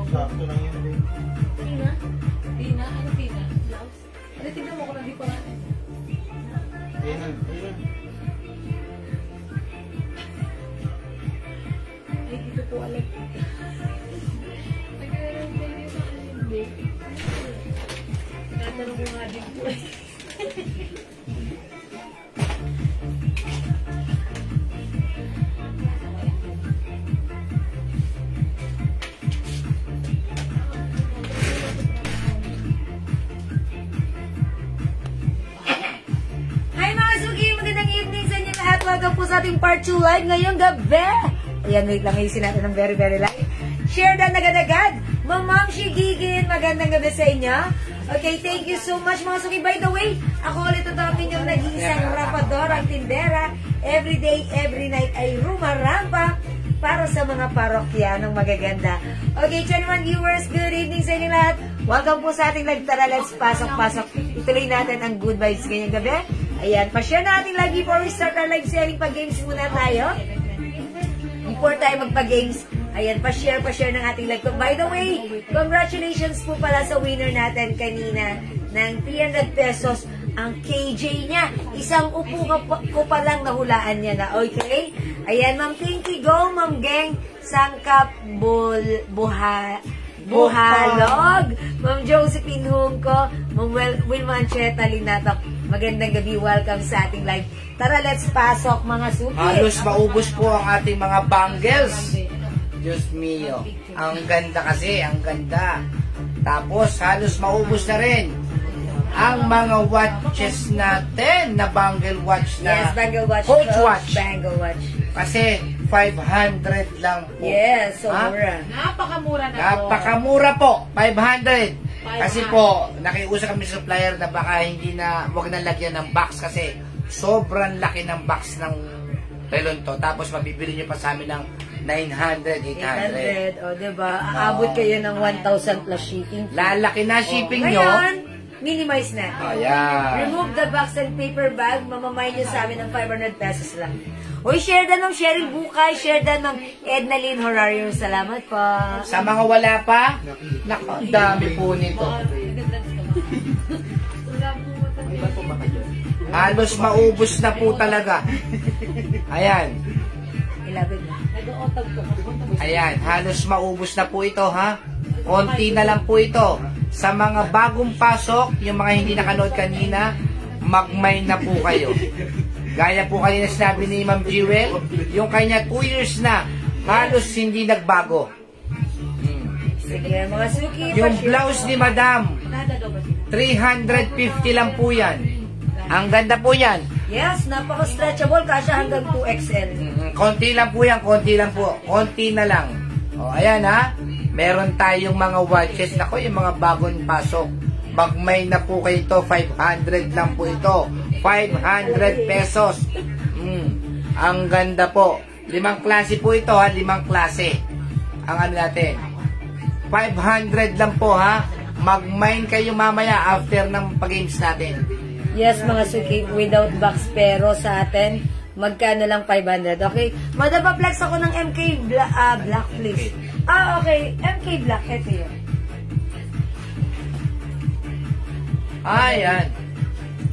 sakto lang yun din. Tina? Tina? Ano Tina? Blouse? Ano, tignan mo ko na di pa natin. Ayun. Ay, dito po alam. Nagkaroon din yung sa akin hindi. Tinatanong ko nga din po eh. Welcome po sa ating part 2 live ngayong gabi. Ayan, wait lang, ayusin natin ng very live. Share na agad-agad. Mamang Shigigin, magandang gabi sa inyo. Okay, thank you so much mga suki. By the way, ako ulit ito ang inyong nag-iisang rapador, ang tindera. Every day, every night ay rumarampa para sa mga parokyanong magaganda. Okay, 21 viewers, good evening sa inyo lahat. Welcome po sa ating live. Tara, let's pasok. Ituloy natin ang good vibes ngayong gabi. Ayan, pa-share na ating live before we start our live selling. Pag-games muna tayo. Before tayo magpa-games, ayan, pa-share ng ating live. By the way, congratulations po pala sa winner natin kanina ng 300 pesos ang KJ niya. Isang upo ko pa lang nahulaan niya na, okay? Ayan, Ma'am Pinky, go, Ma'am Geng, Sangkap, Buhalog, Ma'am Josephine Hungko, Ma'am Wilma Ancheta Linatok. Magandang gabi, welcome sa ating live. Tara, let's pasok mga suki. Halos maubos po ang ating mga bangles. Diyos mio. Ang ganda kasi, ang ganda. Tapos halos maubos na rin ang mga watches natin na bangle watch na. Yes, bangle watch. Coach watch. Bangle watch. Kasi 500 lang po. Yes, so mura. Napakamura na po. Napakamura po, 500. Kasi po, nakiusap kami sa supplier na baka wag na lagyan ng box kasi sobrang laki ng box ng relon to. Tapos mabibili nyo pa sa amin ng 900, 800. O, diba? Aabot kayo ng 1,000 plus shipping. Lalaki na shipping nyo. Ngayon, minimize na. Ayan. Remove the box and paper bag. Mamamay nyo sa amin ng 500 pesos lang. Uy, share dan ng Cheryl Bukay, share dan ng Edna Lynn Horario. Salamat po. Sa mga wala pa, naku, dami po nito. Halos maubos na po talaga. Ayan. Ilapit na. Ayan, halos maubos na po ito, ha? Konti na lang po ito. Sa mga bagong pasok, yung mga hindi nakanood kanina, magmay na po kayo. Gaya po kanina sinabi ni Ma'am Jewel, yung kanya 2 years na, halos hindi nagbago. Sige, mga suki. Yung blouse ni Madam, 350 lang po yan. Ang ganda po yan. Yes, napaka-stretchable kasi hanggang 2XL. Konti lang po yan, konti lang po. Konti na lang. O, ayan ha. Meron tayong mga watches. Nako, yung mga bagong pasok. Magmay na po kayo ito. 500 lang po ito. 500 pesos. Ang ganda po. 5 klase po ito ha. 5 klase. Ang ano natin. 500 lang po ha. Mag-mine kayo mamaya after ng pag-games natin. Yes, mga suki, without box, pero sa atin, magkano lang 500. Okay? Madapa-flex ako ng MK Black, please. Okay. MK Black, ito yun. Ayan.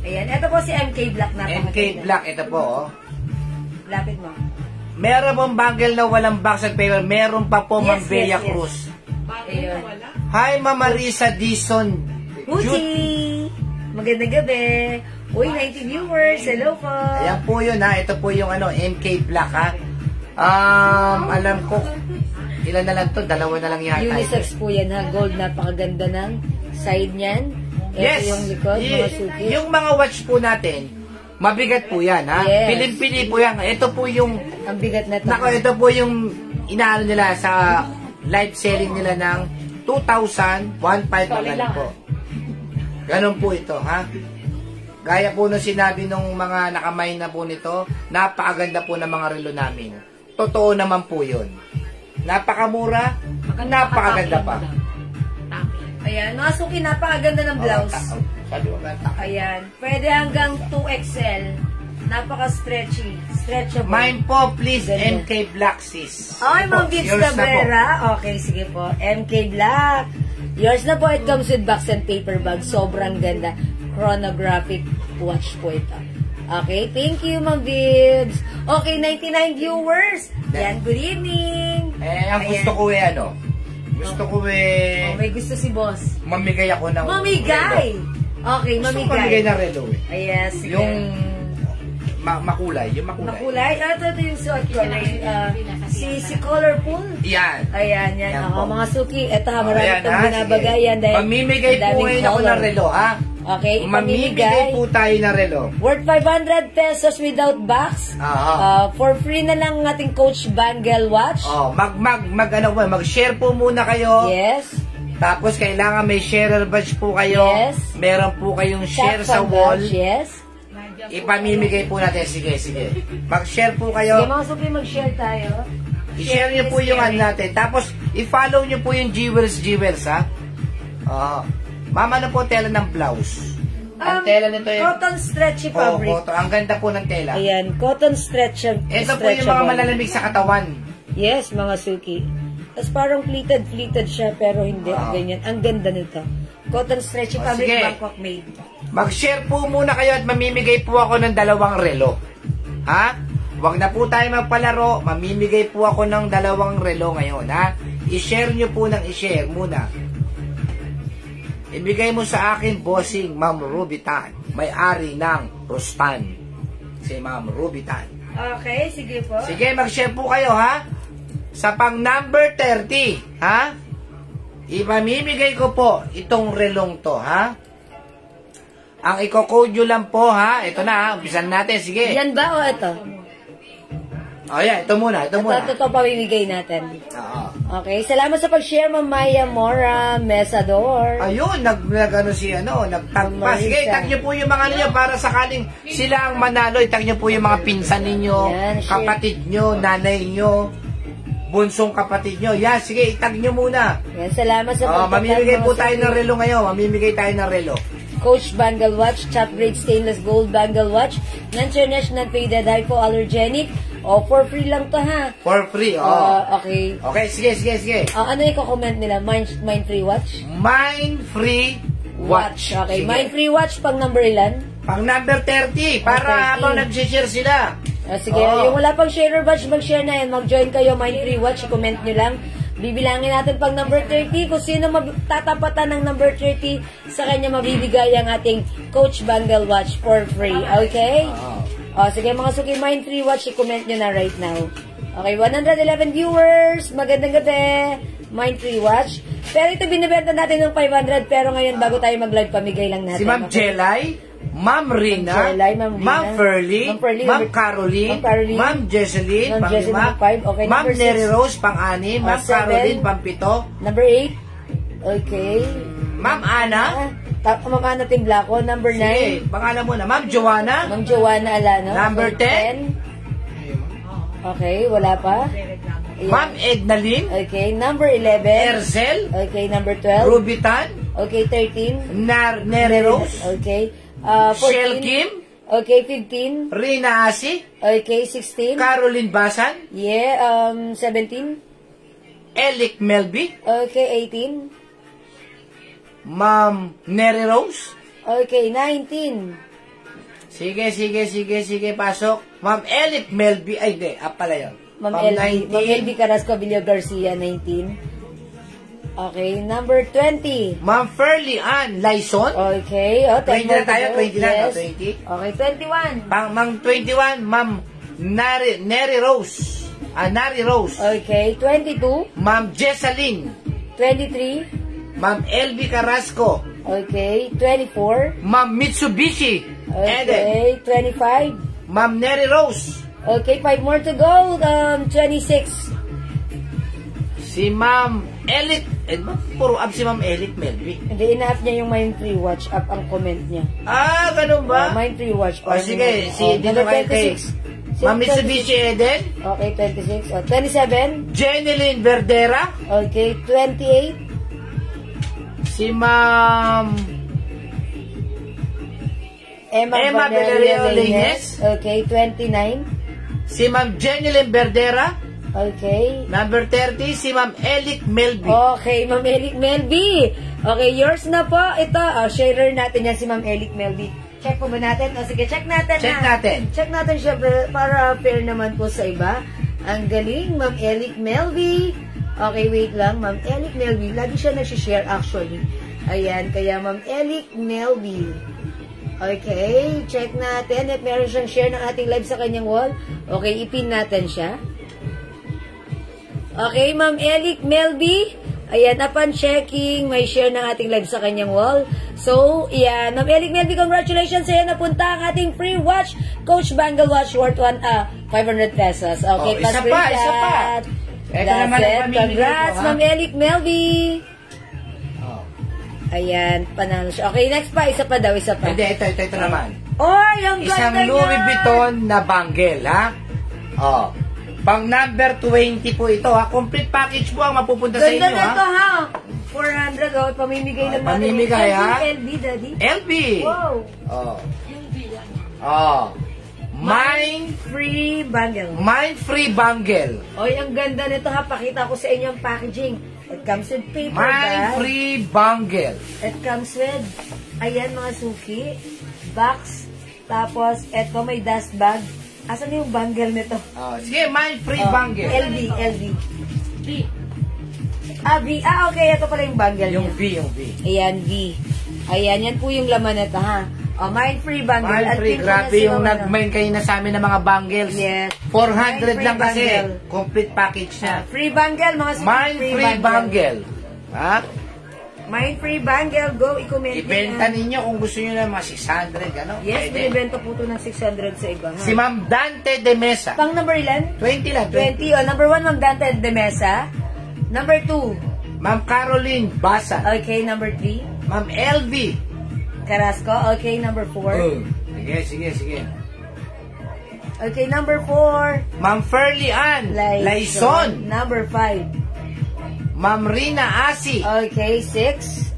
Ayan, ito po si MK Black na. MK Black, ito po oh. Lapit mo. Meron pong bangle na walang box at paper. Meron pa po Ma'am Bea Cruz. Ayun. Hi, Ma'am Marisa Dison. Uchi! Magandang gabi. Uy, 90 viewers. Hello po. Ayan po yun ha. Ito po yung MK Black ha. Alam ko, ilan na lang to? 2 na lang yata. Unisex po yan ha. Gold, napakaganda ng side niyan. Yes. Ito yung likod, mga suki. Yung mga watch po natin, mabigat po yan ha. Yes. Pilim-pili po yan. Ito po yung, ang bigat na ito. nako, ito po yung inaano nila sa live selling nila ng 2,000, 1,500 lang po. Ganon po ito, ha? Gaya po nung sinabi nung mga nakamay na po nito, napakaganda po ng mga relo namin. Totoo naman po yun. Napakamura, napakaganda pa. Ayan, mga suki, napakaganda ng blouse. Ayan, pwede hanggang 2XL. Napaka-stretchy. Stretchable. Mine po, please, Ganda. MK Black sis. Ay, Ito po, Ma'am Vips yours na po. Cabrera. Okay, sige po. MK Black. Yours na po. It comes with box and paper bag. Sobrang ganda. Chronographic watch po ito. Okay, thank you, Ma'am Vips. Okay, 99 viewers. Yan, good evening. Ang gusto ko ano? Gusto ko Oh, may gusto si boss. mamigay ako ng Mamigay! relo. Okay, Gusto ko mamigay mamigay. ng relo eh. Yes, sige. Yung makulay, yung makulay. Makulay. Ito yung suot ko. Si Colorful. Yan. Ayan, yan. Yan Ako, po. mga suki. Ito ha, marami Ayan, itong ha, binabagayan. sige. Mamimigay po ngayon ako ng relo, ha? Okay, Mamimigay po tayo ng relo. Worth 500 pesos without box. For free na lang ang ating Coach Bangle watch. Mag-share po muna kayo. Yes. Tapos kailangan may sharer badge po kayo. Yes. Meron po kayong share Tap sa on wall. badge, yes. Ipamimigay po natin. Sige. Mag-share po Sige, kayo. mga suki, mag-share tayo. I-share nyo po yung ano natin. Tapos, i-follow nyo po yung Jewels, ha? Mama na po tela ng blouse. Ang tela nito Cotton stretchy fabric. Ang ganda po ng tela. Ayan, cotton stretchable. Ito po yung mga malalamig sa katawan. Yes, mga suki. Tapos parang pleated siya, pero hindi. Ganyan. Ang ganda nito. Cotton stretchy fabric, sige. Bangkok made. Mag-share po muna kayo at mamimigay po ako ng 2 relo. Ha? Huwag na po tayo magpalaro. Mamimigay po ako ng 2 relo ngayon, ha? I-share nyo po ng i-share muna. Ibigay mo sa akin, bossing, Ma'am Ruby Tan. May-ari ng Rustan. Si Ma'am Ruby Tan. Okay, sige po. Sige, mag-share po kayo, ha? Sa pang number 30, ha? Ipamimigay ko po itong relong to, ha? Ang i-code nyo lang po, ha? Ito na, ha? Umpisan natin, sige. Yan ba o ito? Yan, ito muna. Ito pamimigay natin. Oo. Okay, salamat sa pag-share, Ma'am Maya Mora Mesador. Ayun, nagtag pa. Sige, tag nyo po yung mga nyo para sakaling sila ang manalo. Itag nyo po yung mga pinsan ninyo, Yan, kapatid nyo, nanay nyo, bunsong kapatid nyo. Yan, sige, itag nyo muna. Yan, salamat sa Mamimigay po tayo ng relo ngayon. Mamimigay tayo ng relo. Coach Bangle Watch, top grade stainless gold Bangle Watch, non-international faded, hypoallergenic, for free lang to ha. For free, Okay. Okay, sige. Ano i-comment nila? Mind free watch? Mind free watch. Okay, Sige. mind free watch pang number ilan? Pang number 30, para 30. habang nag-share sila. Sige, yung wala pang sharer batch, mag-share na yan. Mag-join kayo, mind free watch, i-comment nyo lang. Bibilangin natin pang number 30. Kung sino tatapatan ng number 30, sa kanya mabibigay ang ating Coach Bangle Watch for free. Okay? Sige mga suki, mind free watch, i-comment nyo na right now. Okay, 111 viewers. Magandang gabi. Mind free watch. Pero ito binibenta natin ng 500. Pero ngayon, bago tayo mag-live, pamigay lang natin. Si Ma'am Jelay, Ma'am Rina, Ma'am Ferlie, Ma'am Caroline, Ma'am Jesseline, pang 5, okay, Ma'am Neri Rose, pang 6, Ma'am Caroline, pang 7, number 8, okay, Ma'am Ana, Ma'am Ana Timblako, number 9, sige, pangalan mo na, Ma'am Joanna, Ma'am Joanna Alano, number 10, okay, wala pa, Ma'am Ednaline, okay, number 11, Erzel, okay, number 12, Rubitan, okay, 13, Neri Rose, okay, 14, Shell Kim, okay, 15, Rina Asi, okay, 16, Caroline Basan, 17, Elic Melby, okay, 18, Ma'am Neri Rose, okay, 19, sige, pasok. Ma'am Elic Melby, ay hindi, pala yun. Ma'am LB Carrasco Villar Garcia, 19. Okay, number 20. Ma'am Ferlie Ann Lyson. Okay, 20 na tayo, 20 na, yes. 20. Okay, 21. Ma'am 21, Ma'am Neri Rose. Nari Rose. Okay, 22. Ma'am Jesseline. 23. Ma'am LB Carrasco. Okay, 24. Ma'am Mitsubishi. Okay, 25. Ma'am Neri Rose. Okay, 5 more to go. 26. Si Ma'am Elit. Puro up si Ma'am Elit Melby. Hindi, ina-up niya yung Mind Free Watch. Up ang comment niya. Ganun ba? Mind Free Watch. Sige, dito kayo kay Ma'am Mitsubishi Eden. Okay, 26. 27. Jeneline Verdera. Okay, 28. Si Ma'am Emma Valerio Valerio Lines. Okay, 29. Si Ma'am Jenilyn Berdera. Okay. Number 30, si Ma'am Elic Melby. Okay, Ma'am Elic Melby. Okay, yours na po. Ito, sharer natin yan si Ma'am Elic Melby. Check po ba natin? Sige, check natin. Check natin. Check natin syempre para fair naman po sa iba. Ang galing, Ma'am Elic Melby. Okay, wait lang. Ma'am Elic Melby. Lagi siya nag-share actually. Ayan, kaya Ma'am Elic Melby. Okay, check natin. At meron siyang share ng ating live sa kanyang wall. Okay, ipin natin siya. Okay, Ma'am Elic Melby. Ayan, upon checking, may share ng ating live sa kanyang wall. So, yan. Ma'am Elic Melby, congratulations sa'yo. Napunta ang ating free watch. Coach Bangle watch worth 500 pesos. Okay, Isa pa. Ito naman ang pamimigay Congrats, ko, ha? Ma'am Elic Melby. Oh. Ayan, panalo siya. Okay, next pa. Isa pa daw, isa pa. Hindi, ito naman. Oy, ang Isang ganda Louis niya. Vuitton na bangle, ha? Oh. Pang number 20 po ito, ha? Complete package po ang mapupunta sa Ganda inyo, na ha? ito, ha? 400, oh. Pamimigay lang natin. Pamimigay, ha? LB, Daddy. LB. Wow. Oh. Oh. Mind Free bangle. free bangle. Oy, ang ganda nito, ha? Pakita ko sa inyo ang packaging. It comes with paper Mind bag. free bangle. It comes with, ayan mga suki, box, tapos eto may dust bag. Asan yung bangle nito? Oh, sige, mind free Oh, bangle. LV. V. V. Okay, ito pala yung bangle Yung niya. V, yung V. Ayan, V. Ayan, yan po yung laman nito, ha? Mind free bangle. Mind At free, pink grabe na si yung Mama, nag-main kayo na sa amin ng mga bangles. Yes. 400 Mind lang free kasi. bangle. Complete package na. Free bangle, mga suki. Mind free bangle. Ha? Mind free bangle. Go, i-comment Ibenta nyo. ninyo kung gusto nyo na mga 600, ano? Yes, Pwede. binibenta po ito ng 600 sa iba, ha? Si Ma'am Dante de Mesa. Pang number ilan? 20 lang. 20. Number 1, Ma'am Dante de Mesa. Number 2. Ma'am Caroline Basa. Okay, number 3. Ma'am LV. Carrasco. Okay, number 4. Sige. Okay, number 4. Ma'am Ferly Ann Laison. Number 5. Ma'am Rina Asi. Okay, 6.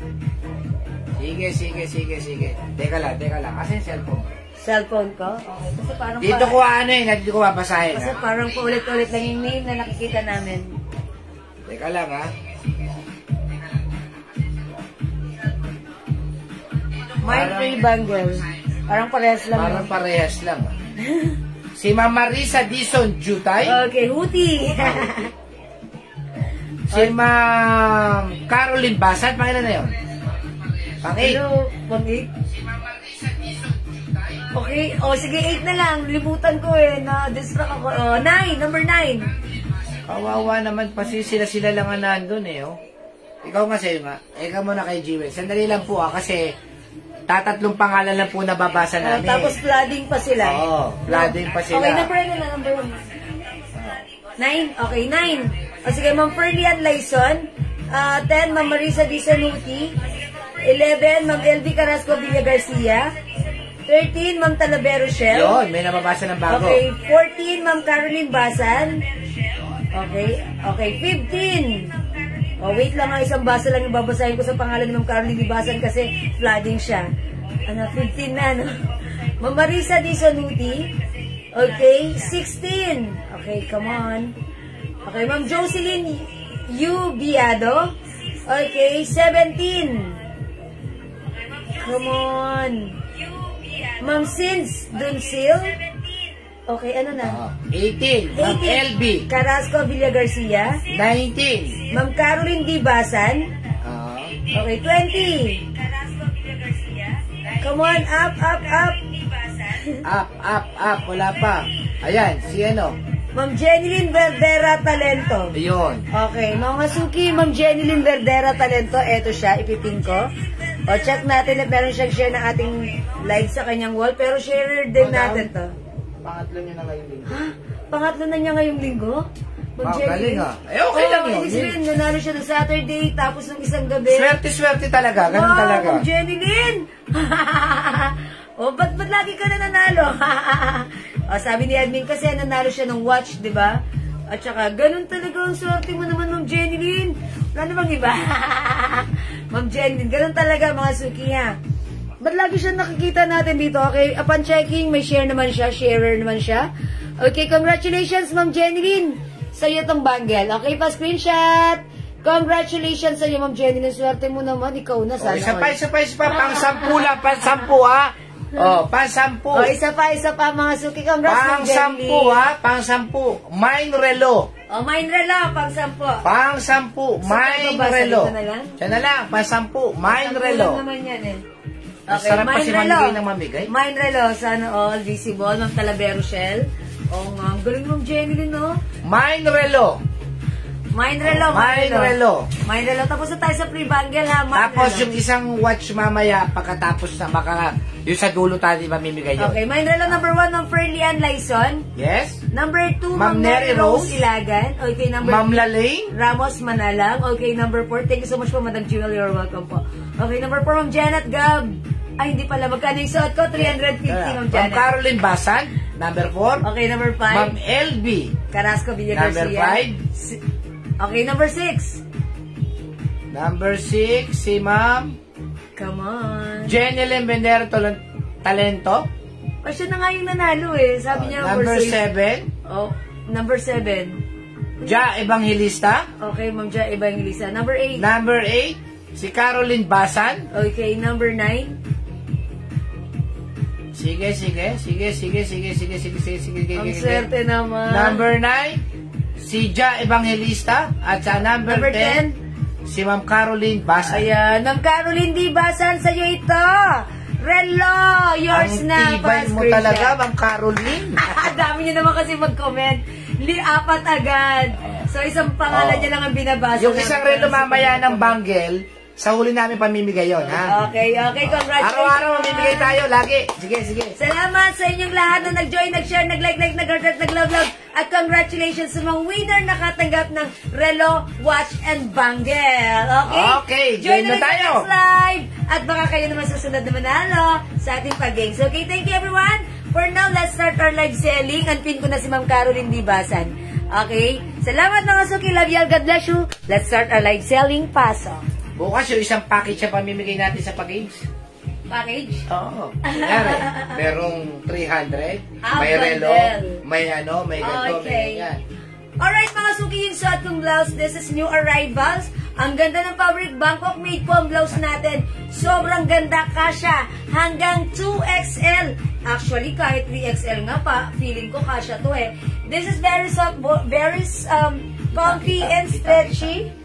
Sige. Teka lang. Kasi yung cellphone. Cellphone ko. Okay, kasi parang Dito ko dito ko babasahin. Kasi Ha? parang paulit-ulit lang yung name na nakikita namin. Teka lang, ha? Mind free bangle. Parang parehas lang. Parang parehas lang. Si Ma'am Marisa Dison Jutay. Okay, Huti. Si Ma'am Caroline Basat. Pangilan na yun? Pang-8. Hello, Pang-8. Okay, sige, 8 na lang. Limutan ko na-distract ako. 9, number 9. Kawawa naman kasi sila lang nga nandun oh. Ikaw nga sa'yo nga. Ikaw muna kay Jewel. Sandali lang po kasi tatatlong pangalan lang po nababasa namin. Tapos flooding pa sila. Oo, flooding pa sila. Okay, number 1. 9? Okay, 9. O sige, Ma'am Ferlian Laison. 10, Ma'am Marisa Disanuti. 11, Ma'am LV Carrasco Villa Garcia. 13, Ma'am Talavero Shell. Yun, may nababasa ng bago. Okay, 14, Ma'am Caroline Basan. Okay, 15. Wait lang nga, isang basa lang yung babasahin ko sa pangalan ni Ma'am Caroline Basan kasi flooding siya. 15 na, no? Ma'am Marisa Disanuti. Okay, 16. Okay, come on. Okay, Ma'am Jocelyn U. Biado. Okay, 17. Come on. Ma'am Sins Dunsil. Okay, ano na? 18, Ma'am 18. LB. Carrasco Villa Garcia. 19. Ma'am Caroline D. Basan. Ah, Okay, 20. Come on, up. up. Wala pa. Ayan, si ano? Ma'am Jenilyn Verdera Talento. Ayun. Okay, mga suki, Ma'am Jenilyn Verdera Talento. Eto siya, ipipin ko. O, check natin if meron siyang share ng ating live sa kanyang wall. Pero share din natin to. Pangatlo niya na ngayong linggo. Ha? Pangatlo na niya ngayong linggo? Ma'am Galing okay lang yun. Ibig sabihin, nanalo siya ng Saturday, tapos ng isang gabi. Swerte talaga. Ganun Wow, talaga. Ma'am Jenilyn! ba't lagi ka na nanalo? Sabi ni admin kasi nanalo siya ng watch, di ba? At saka, ganun talaga ang swerte mo naman, Ma'am Jenilyn. Wala namang iba. Ma'am Jenilyn, ganun talaga mga suki ha. Ba't lagi siya nakikita natin dito? Okay, upon checking, may share naman siya, sharer naman siya. Okay, congratulations, Ma'am Jeneline. Sa'yo itong bangle. Okay, pa-screenshot. Congratulations sa'yo, Ma'am Jeneline. Swerte mo naman, ikaw na sana. Isa pa. Pang-10 lang, pang-10 ha. Pang-10. Isa pa, mga suki. Congrats, Ma'am Jeneline. Pang-10 ha, pang-10. Mine relo. Mine relo, pang-10. Pang-10, mine relo. Siya na lang, pang-10, mine relo. naman yan eh. Okay, sarap pa si mamigay ng mamigay. Mine relo, sana all visible. Ma'am Talavero Shell. Nga, ang galing Ma'am Jeneline, no? Mine relo. Mine relo. Tapos na tayo sa free bangle, ha? Tapos yung isang watch mamaya pagkatapos na yung sa dulo tayo mamimigay yun. Okay, mine relo number 1, Ma'am Ferlie Ann Laison. Yes. Number 2, Ma'am Neri Rose Ilagan. Okay, number Ma'am Lalaine Ramos Manalang. Okay, number 4. Thank you so much po, Madam Jewel. You're welcome po. Okay, number 4, Ma'am Janet Gab. Ay, hindi pala. Magkano yung suot ko? 350, Ma'am Janet. Ma'am Caroline Basan. Number 4. Okay, number 5. Ma'am LB. Carrasco Villa Number Garcia. 5. Okay, number 6. Number 6, si Ma'am Come on. Jeneline Bendero Talento. O, siya na nga yung nanalo eh. Sabi niya, Number for 7. Oh, number 7. Ja Evangelista. Okay, Ma'am Ja Evangelista. Number 8. Number 8, si Caroline Basan. Okay, number 9. Sige. Ang swerte naman. Number 9, si Ja Evangelista. At sa number 10, si Ma'am Caroline Basan. Ayan, Ma'am Caroline D. Basan, sa'yo ito. Relo, yours Ang na. tibay mo talaga, Ma'am Caroline. Dami niyo naman kasi mag-comment. 4 agad. So, isang pangalan niya lang ang binabasa. Yung isang relo mamaya ng bangle, sa huli namin pamimigay yun, ha? Okay, congratulations. Araw-araw mamimigay tayo, lagi. Sige. Salamat sa inyong lahat na nag-join, nag-share, nag-like, nag-heart, nag-love. At congratulations sa mga winner nakatanggap ng relo, watch, and bangle. Okay? Join na ulit sa tayo. next live. At baka kayo naman susunod na manalo sa ating pag-games. Okay, thank you everyone. For now, let's start our live selling. Anpin ko na si Ma'am Caroline D. Basan. Okay? Salamat mga suki. Love you all. God bless you. Let's start our live selling. Pasok. Bukas yung isang package na pamimigay natin sa pag-games. Package? Oo. Merong 300, may relo, may ganito, may yan. Alright mga suki, yung suot kong blouse, this is new arrivals. Ang ganda ng fabric, Bangkok made po ang blouse natin. Sobrang ganda, kasya. Hanggang 2XL. Actually, kahit 3XL nga pa, feeling ko kasya to eh. This is very soft, very comfy and stretchy.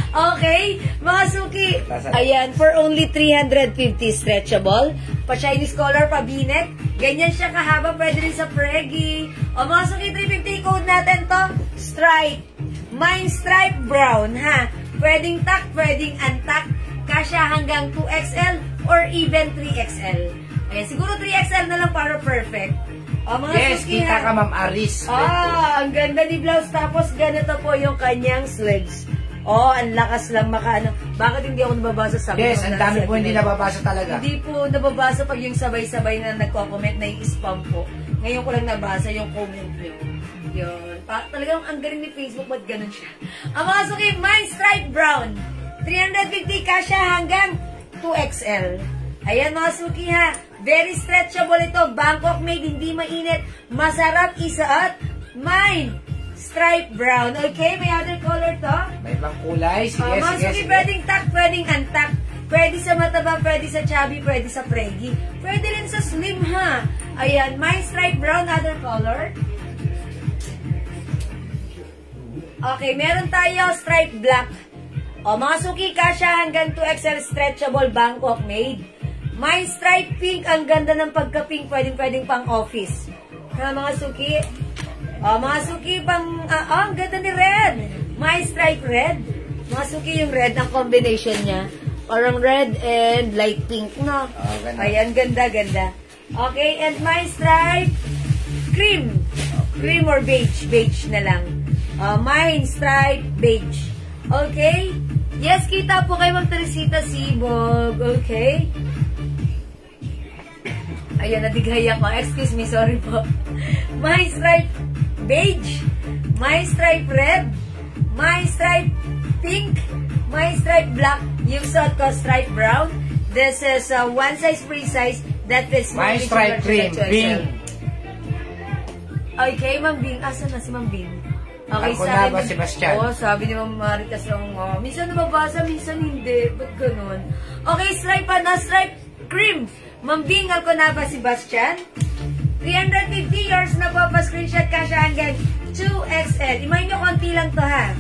Okay, mga suki. Ayan, for only 350 stretchable. Pa-Chinese collar, pa-v-neck. Ganyan siya kahaba, pwede rin sa preggy. O mga suki, 350 code natin to. Stripe. Mine stripe brown, ha? Pwedeng tuck, pwedeng untuck. Kasya hanggang 2XL or even 3XL. Ayan, siguro 3XL na lang para perfect. O, mga Yes, suki, kita ha? ka, Ma'am Aris. Ang ganda ni blouse. Tapos, ganito po yung kanyang sleeves. Ang lakas lang makaano. Bakit hindi ako nababasa? Sabi Yes, ko ang na dami sa po hindi email. nababasa talaga. Hindi po nababasa pag yung sabay-sabay na nagko-comment na i-spam po. Ngayon ko lang nabasa yung comment nyo. Yun. Talagang ang galing ni Facebook, ba't ganun siya? Ang mga suki, mine stripe brown. 350 kasya hanggang 2XL. Ayan mga suki ha. Very stretchable ito. Bangkok made, hindi mainit. Masarap isuot. Mine stripe brown. Okay, may other color to? May ibang kulay. Sige. Mga suki, pwedeng tuck, pwedeng untuck. Pwede sa mataba, pwede sa chubby, pwede sa preggy. Pwede rin sa slim ha. Ayan, mine stripe brown, other color. Okay, meron tayo stripe black. Mga suki, kasya hanggang 2XL stretchable, Bangkok made. Mine stripe pink, ang ganda ng pagka-pink, pwedeng pang office. Mga suki. Mga suki, ang ganda ni red. Mine stripe red. Mga suki, yung red, ang combination niya. Parang red and light pink, no? Ganda. Ayan, ganda. Okay, and mine stripe cream. Cream or beige. Beige na lang. Mine stripe beige. Okay? Yes, kita po kay Ma'am Teresita Sibog. Okay? Ayan, nadighay ako. Excuse me, sorry po. Mine stripe beige. Mine stripe red. Mine stripe pink. Mine stripe black. Yung suot ko, stripe brown. This is one size free size. That is My stripe cream, Bing. Okay, Ma'am Bing. Asan na si Ma'am Bing? Okay, Ako na ba, Sebastian? Oo, sabi ni Ma'am Maritas yung, minsan nababasa, minsan hindi. Ba't ganun? Okay, stripe na, stripe cream. Ma'am Bing, ako na ba, Sebastian? 350 yours na po, pa-screenshot ka siya hanggang 2XL. Imayin nyo, konti lang to ha.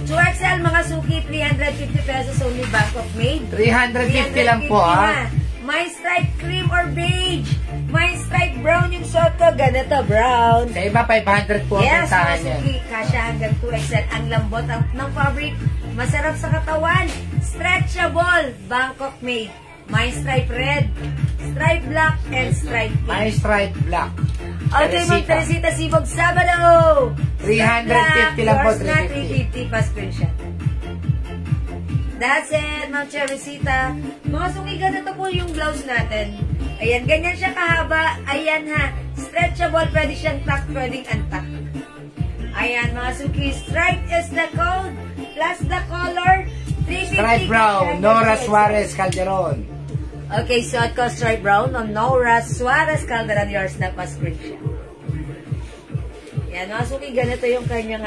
2XL, mga suki, 350 pesos only, Bangkok made. 350 lang po, ha? My stripe cream or beige. My stripe brown yung suot ko. Ganito, brown. Sa iba, 500 po ang Yes, bentahan mga niya. suki. Kasya hanggang 2XL. Ang lambot ng fabric. Masarap sa katawan. Stretchable. Bangkok made. My stripe red, stripe black, and stripe pink. My stripe black. Okay, Ma'am Teresita Sibog, Sabado! 350 lang po, Yours na, 350. 350 pa screenshot. That's it, Ma'am Teresita. Mga suki, ganito po yung blouse natin. Ayan, ganyan siya kahaba. Ayan ha, stretchable, pwede siyang tuck, pwedeng untuck. Ayan, mga suki, stripe is the code, plus the color, 350. Stripe brown, Nora Suarez Calderon. Okay, suot ko stripe brown on Nora Suarez Calderon. Yours na pa screenshot. Yan, mga suki, ganito yung kanyang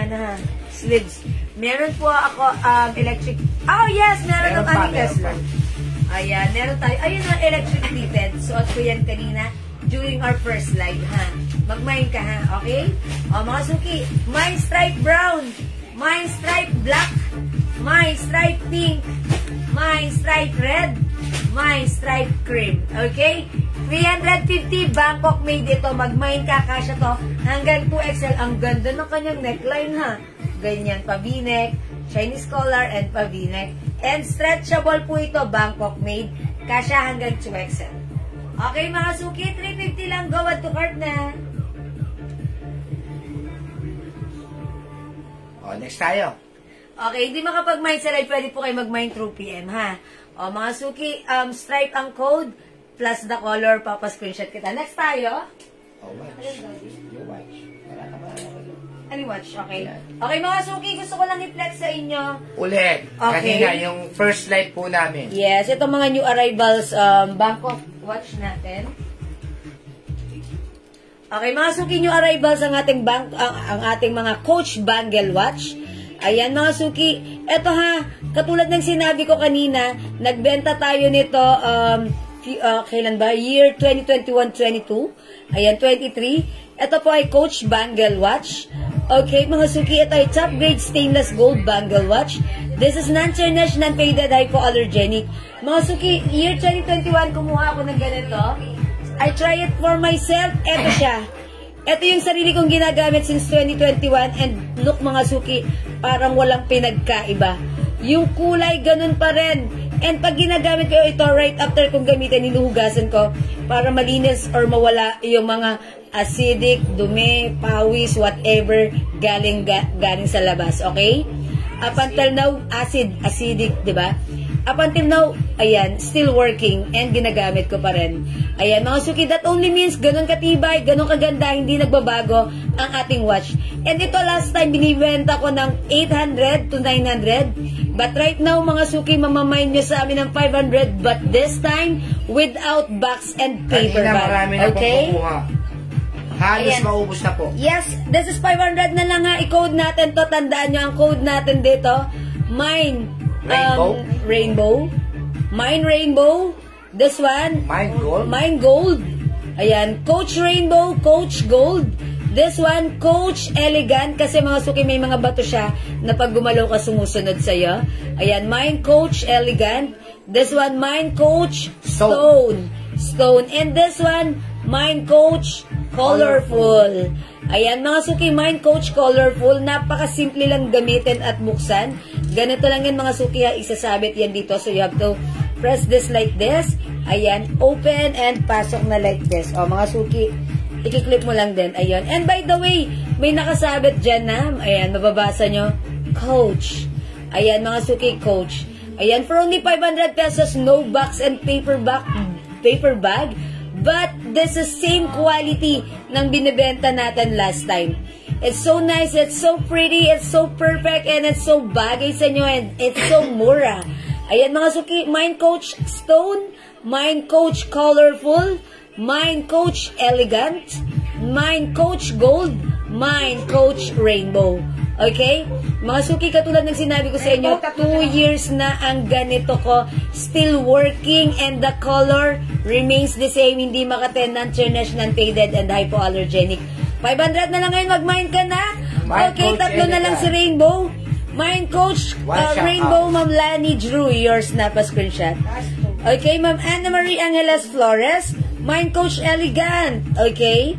sleeves. Meron po ako electric. Oh yes, meron ng aming Tesla. Ayan, meron tayo. Ayun na, electric pleated. Suot ko yan kanina during our first live, ha? Mag-mine ka, ha? Okay? O, mga suki, my stripe brown, my stripe black, my stripe pink, my stripe red, my stripe cream. Okay? 350 Bangkok made ito. Mag-mine ka, kasya to. Hanggang 2XL. Ang ganda ng kanyang neckline, ha? Ganyan, pa-v-neck, Chinese collar, and pa-v-neck. And stretchable po ito, Bangkok made. Kasya hanggang 2XL. Okay, mga suki, 350 lang. Go, add to cart na. O, next tayo. Okay, hindi makapag-mine sa live, pwede po kayo mag-mine through PM, ha? O, mga suki, stripe ang code, plus the color, papa-screenshot kita. Next tayo. Oh, watch. You watch. Ano watch? Okay. Okay, mga suki, gusto ko lang i-flex sa inyo. Ulit. Okay. Kanina, yung first live po namin. Yes, ito mga new arrivals, Bangkok watch natin. Okay, mga suki, new arrivals ang ating ang ating mga Coach Bangle watch. Ayan, mga suki. Ito ha, katulad ng sinabi ko kanina, nagbenta tayo nito, kailan ba? Year 2021-22. Ayan, 23. Ito po ay Coach Bangle watch. Okay, mga suki, ito ay top grade stainless gold bangle watch. This is non-tarnished, non-faded, hypoallergenic. Mga suki, year 2021, kumuha ako ng ganito. I try it for myself. Ito siya. Ito yung sarili kong ginagamit since 2021 and look mga suki, parang walang pinagkaiba. Yung kulay, ganun pa rin. And pag ginagamit ko ito, right after kong gamitin, hinuhugasan ko para malinis or mawala yung mga acidic, dumi, pawis, whatever galing sa labas, okay? Up until now, acidic, di ba? Up until now, ayan, still working and ginagamit ko pa rin. Ayan, mga suki, that only means ganun katibay, ganun kaganda, hindi nagbabago ang ating watch. And ito last time, binibenta ko ng 800 to 900. But right now, mga suki, mamamain nyo sa amin ng 500. But this time, without box and paper Kanina, bag. marami na Okay? pagkukuha. Halos Ayan. maubos na po. Yes, this is 500 na lang ha. I-code natin to. Tandaan nyo ang code natin dito. Mine. Rainbow. Mine Rainbow. This one. Mine Gold. Mine Gold. Ayan. Coach Rainbow. Coach Gold. This one, Coach Elegant. Kasi mga suki, may mga bato siya na pag gumalaw ka, sumusunod sa'yo. Ayan. Mine Coach Elegant. This one, Mine Coach Stone. And this one, Mine Coach Colorful. Ayan, mga suki, Mine Coach Colorful. Napakasimple lang gamitin at buksan. Ganito lang yan, mga suki, ha. Isasabit yan dito. So, you have to press this like this. Ayan, open and pasok na like this. O, mga suki, i-clip mo lang din. Ayan. And by the way, may nakasabit dyan na. Ayan, mababasa nyo. Coach. Ayan, mga suki, Coach. Ayan, for only 500 pesos, no box and paper bag. But this is same quality ng binibenta natin last time. It's so nice, it's so pretty, it's so perfect, and it's so bagay sa inyo, and it's so mura. Ayan mga suki, Mind Coach Stone, Mind Coach Colorful, Mind Coach Elegant, Mind Coach Gold, Mind Coach Rainbow. Okay? Mga suki, katulad ng sinabi ko sa inyo, 2 years na ang ganito ko, still working, and the color remains the same, hindi makaten, non-tarnished, non-faded, and hypoallergenic. 500 na lang ngayon, mag-mind ka na. Okay, 3 na lang si Rainbow. Mind Coach Rainbow, Ma'am Lani Drew, yours na pa screenshot. Okay, Ma'am Anna Marie Angeles Flores, Mind Coach Elegant. Okay.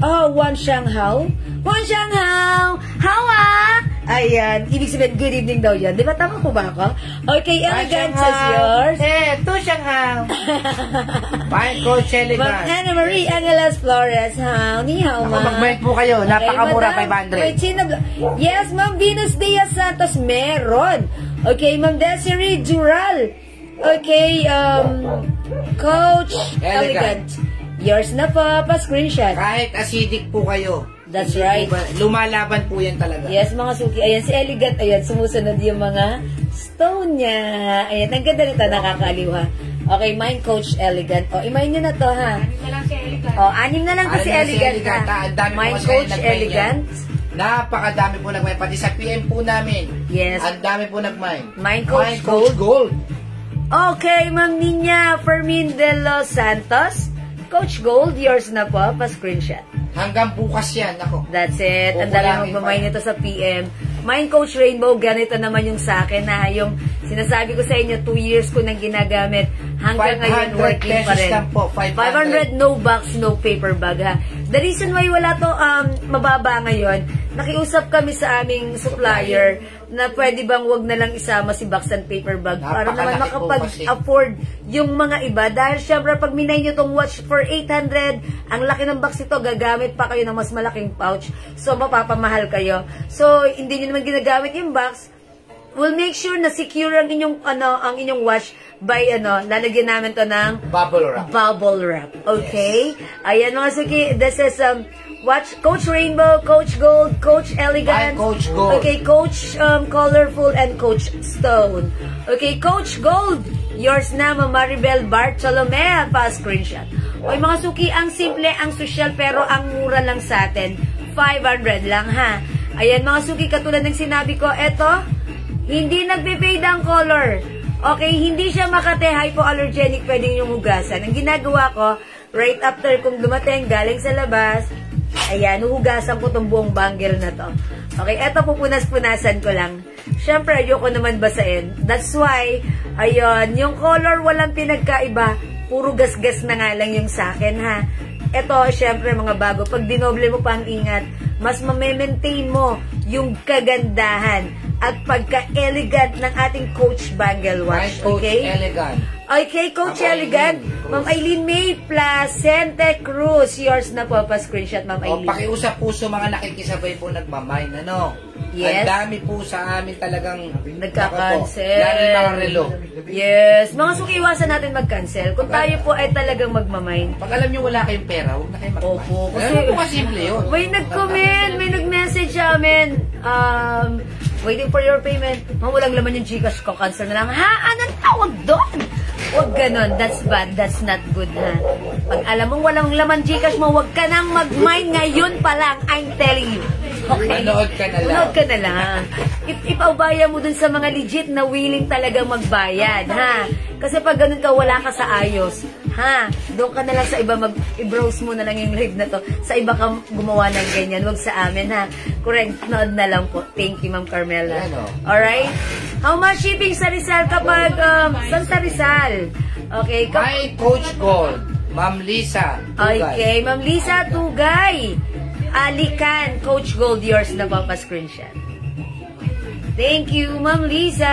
Oh, Wan Shanghao. Wan Shanghao! Hawa! Ayan, ibig sabihin, good evening daw yan. Di ba, tama po ba ako? Okay, Elegant says yours. Tu Shanghao. Mind Coach Elegant. Ma'am Anna Marie Angeles Flores, how? Ni hao, Ako, ma'am. mag-mind po kayo. Napakamura, Madam, 500. may yes, Ma'am Venus Diaz Santos, meron. Okay, Ma'am Desiree Dural. Okay, Coach Elegant. Yours na po, pa-screenshot. Kahit acidic po kayo. That's right. Lumalaban po yan talaga. Yes, mga suki. Ayan, si Elegant. Ayan, sumusunod yung mga stone niya. Ayan, ang ganda nito, nakakaliw ha. Okay, Mind Coach Elegant. O, imayin nyo na to ha. Anim na lang si Elegant. O, 6 na lang to si Elegant ha. Ang dami po Mind kasi Coach nag-mind Elegant. Napakadami po nag-mind. Pati sa PM po namin. Yes. Ang dami po nag-mind. Mind Coach Gold. Okay, Ma'am Ninya Fermin de los Santos. Coach Gold, yours na po, pa-screenshot. Hanggang bukas yan. Ako. That's it. Ang dami magmamain nito sa PM. Mind Coach Rainbow, ganito naman yung sa akin na yung sinasabi ko sa inyo, 2 years ko nang ginagamit. Hanggang ngayon, working pa rin. Lang po, 500, no box, no paper bag ha. The reason why wala to mababa ngayon, nakiusap kami sa aming supplier na pwede bang wag na lang isama si box and paper bag para naman makapag-afford yung mga iba. Dahil syempre pag minay nyo tong watch for 800, ang laki ng box ito, gagamit pa kayo ng mas malaking pouch. So, mapapamahal kayo. So, hindi nyo naman ginagamit yung box. We'll make sure na secure ang inyong, ang inyong watch by, lalagyan namin to ng bubble wrap. Okay? Yes. Ayan mga suki, this is, watch Coach Rainbow, Coach Gold, Coach Elegant, Coach Gold. Okay, Coach Colorful, and Coach Stone. Okay, Coach Gold, yours na, Maribel Bartolome, pa-screenshot. Okay, mga suki, ang simple, ang social, pero ang mura lang sa atin, 500 lang ha. Ayan mga suki, katulad ng sinabi ko, eto, hindi nagpe-fade ang color. Okay, hindi siya makate, hypoallergenic, pwedeng yung hugasan. Ang ginagawa ko, right after kung dumating, galing sa labas, ayan, huhugasan ko tong buong bangle na to. Okay, eto pupunas-punasan ko lang. Siyempre, ayoko naman basain. That's why, ayun, yung color walang pinagkaiba. Puro gas-gas na nga lang yung sa akin, ha. Eto, siyempre, mga bago. Pag dinoble mo pa ang ingat, mas ma-maintain mo yung kagandahan at pagka-elegant ng ating Coach Bangle Watch. Okay? Coach Elegant. Okay, Coach Elegant. Ma'am Aileen May Placente Cruz. Yours na po, pa-screenshot, Ma'am Aileen. Pakiusap po sa mga nakikisabay po nagmamine. Yes. Ang dami po sa amin talagang nagka-cancel. Lalo yung mga relo. Yes. Mga suki, iwasan natin mag-cancel. Kung tayo po ay talagang magmamine. Pag alam nyo wala kayong pera, huwag na kayo mag-mine. Opo. Kasi po kasimple yun. May nag-comment, may nag-message sa amin. Waiting for your payment. Walang laman yung Gcash ko. Cancel na lang. Ha? Anong tawag doon? Huwag ganon. That's bad. That's not good, ha? Pag alam mong walang laman Gcash mo, huwag ka nang mag-mine ngayon pa lang. I'm telling you. Okay? Manood ka na lang. Manood ka na lang. Ipaubaya mo dun sa mga legit na willing talagang magbayad, ha? Kasi pag ganun ka, wala ka sa ayos. Ha? Doon ka na lang sa iba, i-browse mo na lang yung live na to. Sa iba ka gumawa ng ganyan. Huwag sa amin, ha? Correct. Nood na lang po. Thank you, Ma'am Carmela. Alright? How much shipping sa Rizal kapag, saan sa Rizal? Okay. My Coach Gold. Ma'am Lisa. Tugay. Okay. Ma'am Lisa Tugay. Alican. Coach Gold, yours na pa screenshot. Thank you, Ma'am Lisa.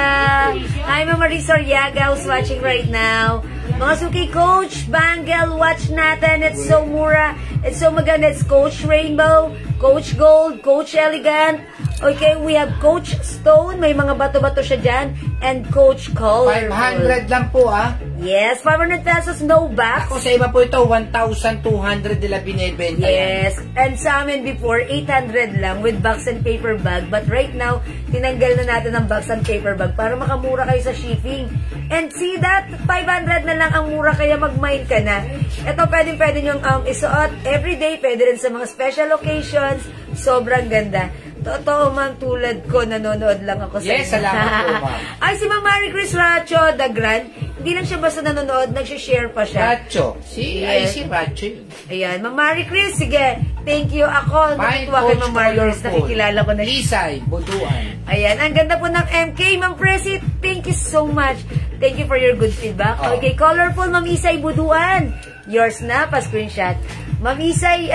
Hi, Ma'am Marisol Yaga who's watching right now. Mga suki, Coach Bangle Watch natin. It's so mura. It's so maganda. It's Coach Rainbow, Coach Gold, Coach Elegant, Okay, we have Coach Stone. May mga bato-bato siya dyan. And Coach Colorful. 500 lang po, ah. Yes, 500 pesos, no box. Ako sa iba po ito, 1,200 nila binibenta yan. Yes, and sa amin before, 800 lang with box and paper bag. But right now, tinanggal na natin ang box and paper bag para makamura kayo sa shipping. And see that? 500 na lang ang mura, kaya mag-mine ka na. Ito, pwede nyo isuot everyday, pwede rin sa mga special occasions. Sobrang ganda. Totoo man, tulad ko, nanonood lang ako sa Yes, salamat po, ma'am. Ay, si Ma'am Marie Chris Racho, the Grand, hindi lang siya basta nanonood, nagsishare pa siya. Racho. Si Racho yun. Ayan, Ma'am Marie Chris, sige, thank you. Ako, My natutuwa kay Coach Ma'am Marie Chris, Colorful. nakikilala ko na siya. Isay, Butuan. Ayan, ang ganda po ng MK, Ma'am Presi, thank you so much. Thank you for your good feedback. Oh. Okay, Colorful, Ma'am Isay Buduan. Yours na, pa-screenshot. Ma'am Isay,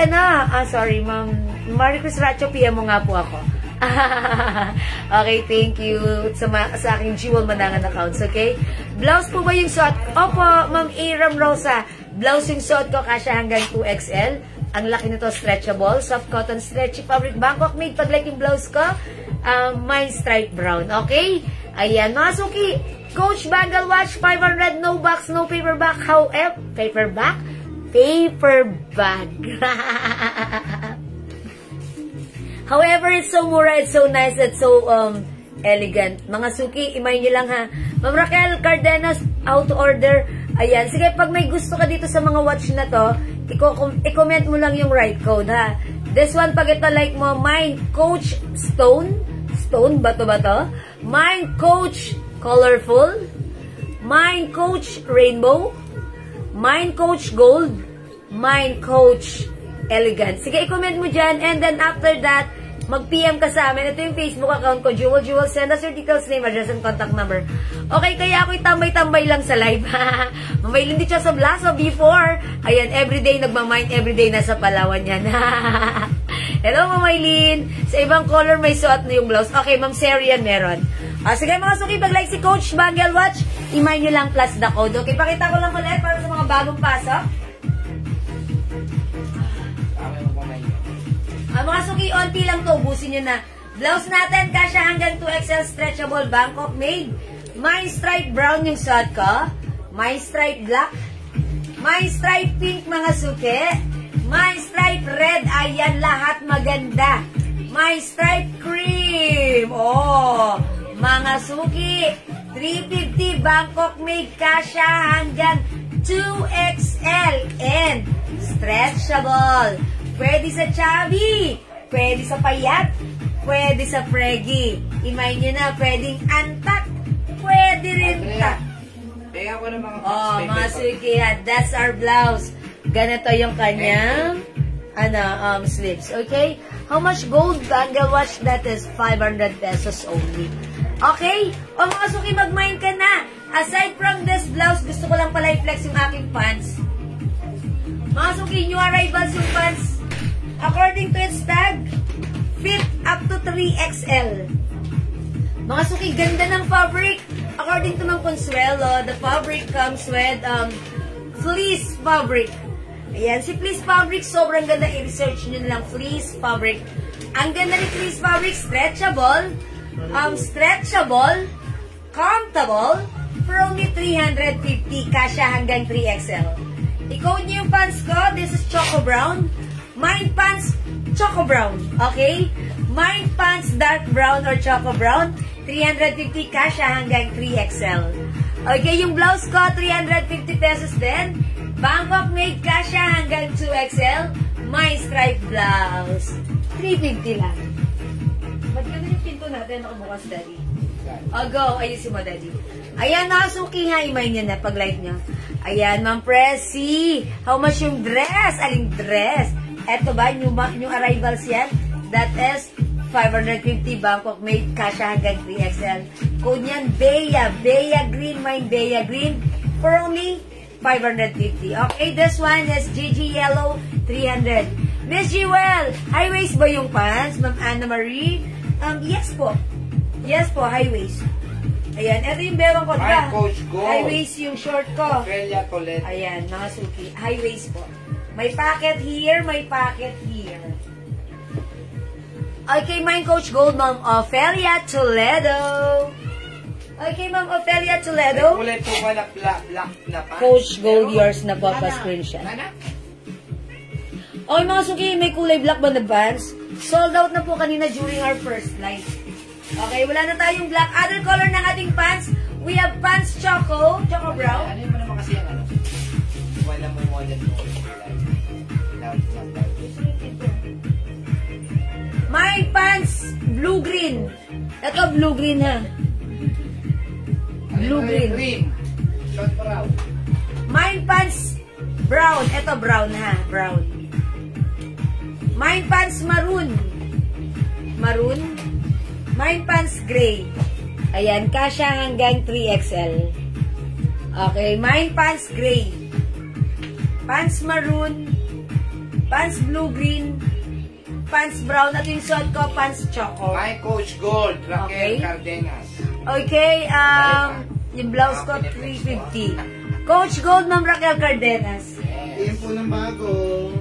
sorry, Ma'am Marie Chris Racho, PM mo nga po ako. Okay, thank you sa aking Jewel Manangan accounts, okay? Blouse po ba yung suot? Opo, Ma'am Aram Rosa. Blouse yung suot ko, kasya hanggang 2XL. Ang laki nito, stretchable, soft cotton, stretchy fabric, Bangkok made. Pag like yung blouse ko, mine stripe brown, okay? Ayan, mga suki. Coach Bangle Watch, 500, no box, no paper bag. However, paper bag? Paper bag. However, it's so mura, it's so nice, it's so elegant. Mga suki, imay nyo lang ha. Ma'am Raquel Cardenas, how to order. Ayan, sige, pag may gusto ka dito sa mga watch na to, i-comment mo lang yung right code ha. This one, pag ito like mo, mine Coach Stone. Stone, bato ba to? Mine Coach Colorful. Mine Coach Rainbow. Mine Coach Gold. Mine Coach Elegant. Sige, i-comment mo dyan. And then after that, mag-PM ka sa amin. Ito yung Facebook account ko, Jewel. Send us your details, name, address, and contact number. Okay, kaya ako'y tambay-tambay lang sa live. Mamailin din siya sa Blaso before. Ayan, everyday nagmamind, everyday nasa Palawan yan. Hello, Mamailin. Sa ibang color may suot na yung blouse. Okay, Ma'am Serian meron. Sige, mga suki, pag-like si Coach Bangle Watch, imay nyo lang plus the code. Okay, pakita ko lang ulit para sa mga bagong pasok. Mga suki, onti lang to, ubusin nyo na. Blouse natin, kasya hanggang 2XL stretchable, Bangkok made. Mine stripe brown yung suot ko. Mine stripe black. Mine stripe pink, mga suki. Mine stripe red, ayan, lahat maganda. Mine stripe cream. Oh, mga suki, 350 Bangkok made, kasya hanggang 2XL and stretchable. Pwede sa chubby, pwede sa payat, pwede sa preggy. Imay nyo na, pwedeng antak, pwede rin tak. Pega ko ng mga mga suki, that's our blouse. Ganito yung kanyang slips, okay? How much gold Bangle Watch? That is 500 pesos only. Okay? O mga suki, mag-mine ka na. Aside from this blouse, gusto ko lang pala i-flex yung aking pants. Mga suki, new arrivals yung pants. According to its tag, fit up to 3XL. Mga suki, ganda ng fabric. According to Mang Consuelo, the fabric comes with fleece fabric. Ayan, si fleece fabric, sobrang ganda. I-research nyo lang, fleece fabric. Ang ganda ni fleece fabric, stretchable, comfortable, for only 350, kasya hanggang 3XL. I-code nyo yung pants ko. This is Choco Brown. Mine pants, Choco Brown. Okay? Mine pants, dark brown or Choco Brown. 350, kasya hanggang 3XL. Okay, yung blouse ko, 350 pesos din. Bangkok made, kasya hanggang 2XL. Mine stripe blouse. 350 lang. Ba't ganun yung pinto natin nakabukas, Daddy? Go, ayusin mo, Daddy. Ayan, nakasuki nga, imay niya na pag-like niya. Ayan, Ma'am Presi. How much yung dress? Aling dress? Eto ba, new arrivals yan? That is 550 Bangkok made, kasya hanggang 3XL. Code niyan, Bea. Bea Green, mine Bea Green. For only 550. Okay, this one is GG Yellow, 300. Miss Jewel, high waist ba yung pants, Ma'am Anna Marie? Yes po. Yes po, high waist. Ayan, ito yung berong ko. My Coach Gold. High waist yung short ko. Aurelia Colette. Ayan, mga suki. High waist po. May pocket here, may pocket here. Okay, mine Coach Gold, Ma'am Ofelia Toledo. Okay, Ma'am Ofelia May Toledo. kulay po ba na black na pants? Coach Gold, Meron? yours na po, pa-screenshot. Nana? Okay, mga suki, may kulay black ba na pants? Sold out na po kanina during our first live. Okay, wala na tayong black. Other color ng ating pants, we have pants choco brown. Ano mo naman kasi yan, ano? Wala mo model mo. My pants, blue-green. Ito, blue-green ha. Blue-green. Green. Short brown. Mine pants, brown. Ito, brown ha. Brown. Mine pants, maroon. Maroon. Mine pants, gray. Ayan, kasya hanggang 3XL. Okay, mine pants, gray. Pants, maroon. Pants, blue-green. Pants, brown. At yung suot ko, pants, choco. My Coach Gold, Okay. Raquel Cardenas. Okay, yung blouse ko, 350. Coach Gold, Ma'am Raquel Cardenas. Yan po ng bago.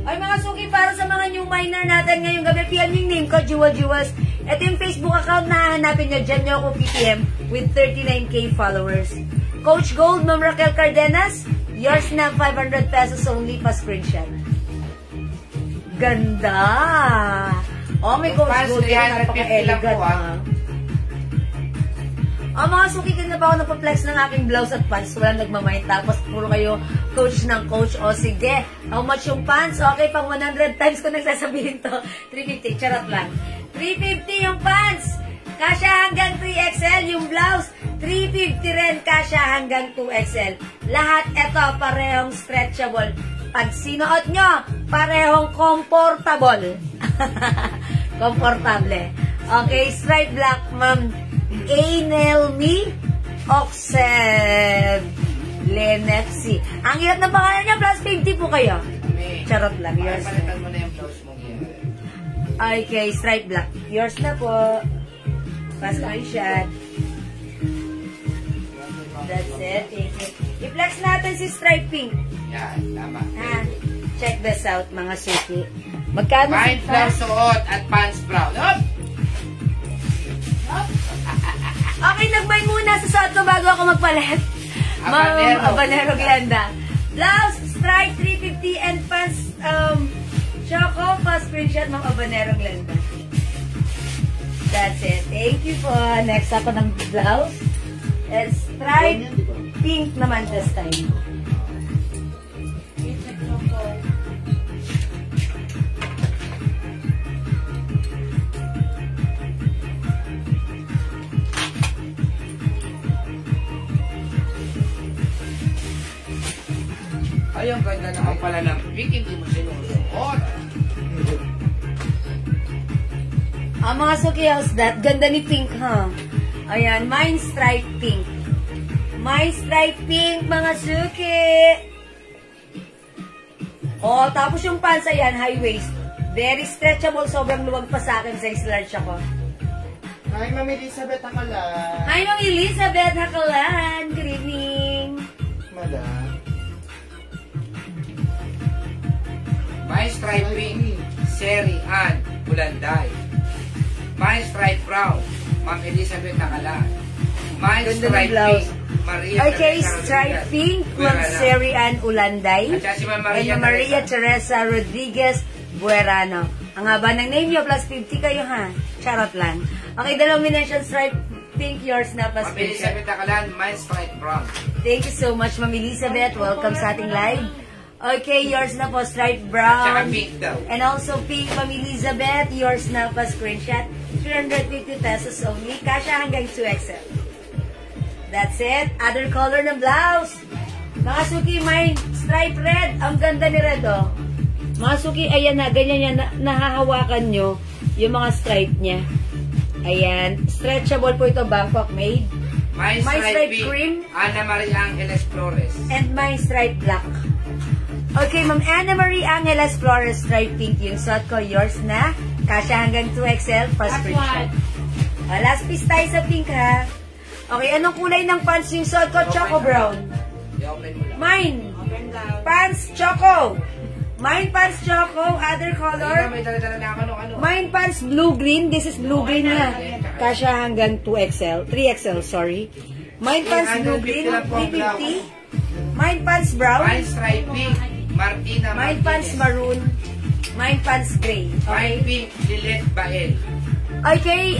Ay, mga suki, para sa mga new miner natin ngayong gabi, PM yung name ko, Jewels. Ito yung Facebook account na hanapin nyo. Diyan nyo ako PPM with 39K followers. Coach Gold, Ma'am Raquel Cardenas, yours na 500 pesos only pa screenshot. Ganda! Oh, may Yung Coach pants, Gold. 350 lang Napaka-elegant, po, ha? Oh, mga suki, na ba ako nagpa-flex ng aking blouse at pants? Wala nagmamind. Tapos, puro kayo coach ng coach. O, sige. How much yung pants? Okay, pang 100 times ko nagsasabihin to. 350. Charot lang. 350 yung pants. Kasya hanggang 3XL. Yung blouse, 350 rin. Kasya hanggang 2XL. Lahat ito, parehong stretchable. Pag sinuot nyo, parehong comfortable. Komportable. Okay, stripe black, ma'am. Anelmi Oxed Lenexi. Ang hirap na pangalan niya, plus 50 po kayo. Charot lang, yours na. Palitan mo na yung blouse mong yan. Okay, stripe black. Yours na po. Pass screenshot. That's it. Thank you. I-flex natin si stripe pink. Yan, tama. Ha? Check this out, mga suki. Magkano Mine si blouse suot at pants brown. Up! Okay, nag-buy muna sa suot ko bago ako magpalit. Habanero. Habanero Glenda. Blouse, stripe 350 and pants, choco, pa screenshot ng Habanero Glenda. That's it. Thank you po. Next ako ng blouse. It's stripe pink naman this time. Ay, ang ganda naman pala ng pink, hindi mo sinusuot. Mga suki, how's that? Ganda ni pink, ha? Ayan, mine stripe pink. Mine stripe pink, mga suki. Oh, tapos yung pants, ayan, high waist. Very stretchable, sobrang luwag pa sa akin, size large ako. Hi, Ma'am Elizabeth Akalan. Hi, Ma'am Elizabeth Hakalan. Good evening. Madam. My stripe pink, Seri Ann Bulanday. My stripe brown, Ma'am Elizabeth Nakalan. My Ganda ng stripe blouse. pink, Maria Okay, Teresa stripe Rodriguez. pink, Ma'am Buerano. Seri Ann Ulanday. At saka si Ma'am And Ma'am Maria Teresa Rodriguez Buerano. Ang haba ng name nyo, plus 50 kayo, ha? Charot lang. Okay, dalawang minention stripe pink, yours na, plus Ma'am 50. Elizabeth Nakalan, my stripe brown. Thank you so much, Ma'am Elizabeth. Welcome sa ating live. Okay, yours na po, stripe At saka brown. pink daw. And also pink, Ma'am Elizabeth. Yours na pa, screenshot. 350 pesos only. Kasha hanggang 2XL. That's it. Other color ng blouse. Mga suki, may stripe red. Ang ganda ni red, oh. Mga suki, ayan na. Ganyan yan. Nahahawakan nyo yung mga stripe niya. Ayan. Stretchable po ito. Bangkok made. My My stripe stripe pink, cream. Ana Maria Angeles Flores. And my stripe black. Okay, Ma'am Anna Marie Angeles Flores stripe pink yung suot ko. Yours na. Kasya hanggang 2XL. First screenshot. Last piece tayo sa pink, ha? Okay, anong kulay ng pants yung suot ko? Choco brown. I-open mo lang. Mine. Pants choco. Mine Pants Choco, other color. May dala-dala na ako nung ano. Mine Pants Blue-Green. This is Blue-Green na. Kasha hanggang 2XL. 3XL, sorry. Mine Pants Blue-Green, 350. Mine Pants Brown. Mine Stripe Pink, Martina Mine Pants Maroon. Mine Pants Gray. Mine Okay? Pink, Lilet Bael. Okay,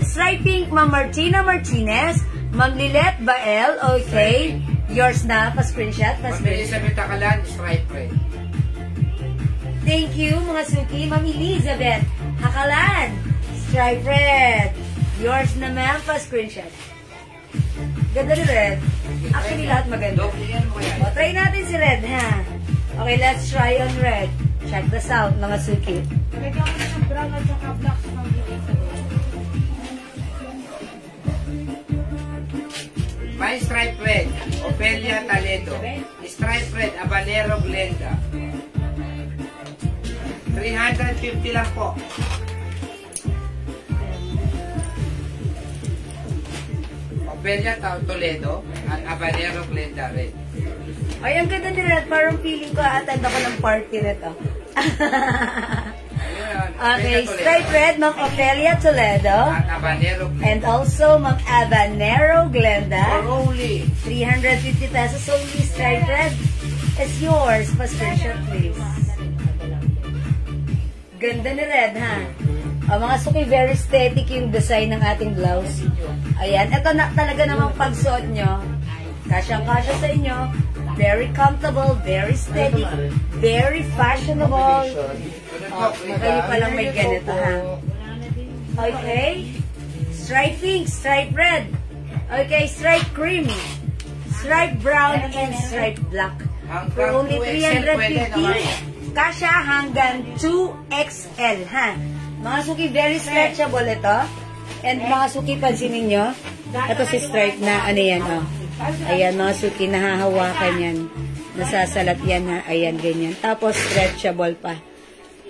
Stripe Pink, Ma'am Martina Martinez. Ma'am Lilet Bael. Okay. Yours na. Pa-screenshot. Ma'am Elizabeth Akalan, Stripe Red. Thank you, mga suki. Ma'am Elizabeth Hakalan. Stripe Red. Yours na, ma'am. Pa-screenshot. Ganda ni Red. Actually, lahat maganda. Dok, yan mo yan. O, try natin si Red, ha? Okay, let's try on Red. Check this out, mga suki. Lagyan ko na ng brown at saka black sa mga Mine Stripe Red, Ofelia Taledo. Stripe Red, Habanero Glenda. 350 lang po. Ofelia Toledo at Habanero Glenda Red. Ay, ang ganda ni Red. Parang feeling ko attend ako ng party na to. Okay, Stripe Red, Ma'am Ofelia Toledo. At Habanero Glenda. And also, Ma'am Habanero Glenda. For only 350 pesos only. Stripe Red is yours. Pa-screenshot, please. Ganda ni Red, ha? Mga suki, very aesthetic yung design ng ating blouse. Ayan. Ito na talaga namang pagsuot nyo. Kasyang-kasya sa inyo. Very comfortable, very aesthetic, very fashionable. Kayo palang may ganito, ha? Okay. Stripe pink, stripe red. Okay, stripe creamy, stripe brown, and stripe black. For only 350, kasya hanggang 2XL, ha? Mga suki, very stretchable ito. And mga suki, pansinin nyo, ito si stripe na, ano yan, oh. Ayan, mga suki, nahahawakan yan. Nasasalat yan, ha? Ayan, ganyan. Tapos, stretchable pa.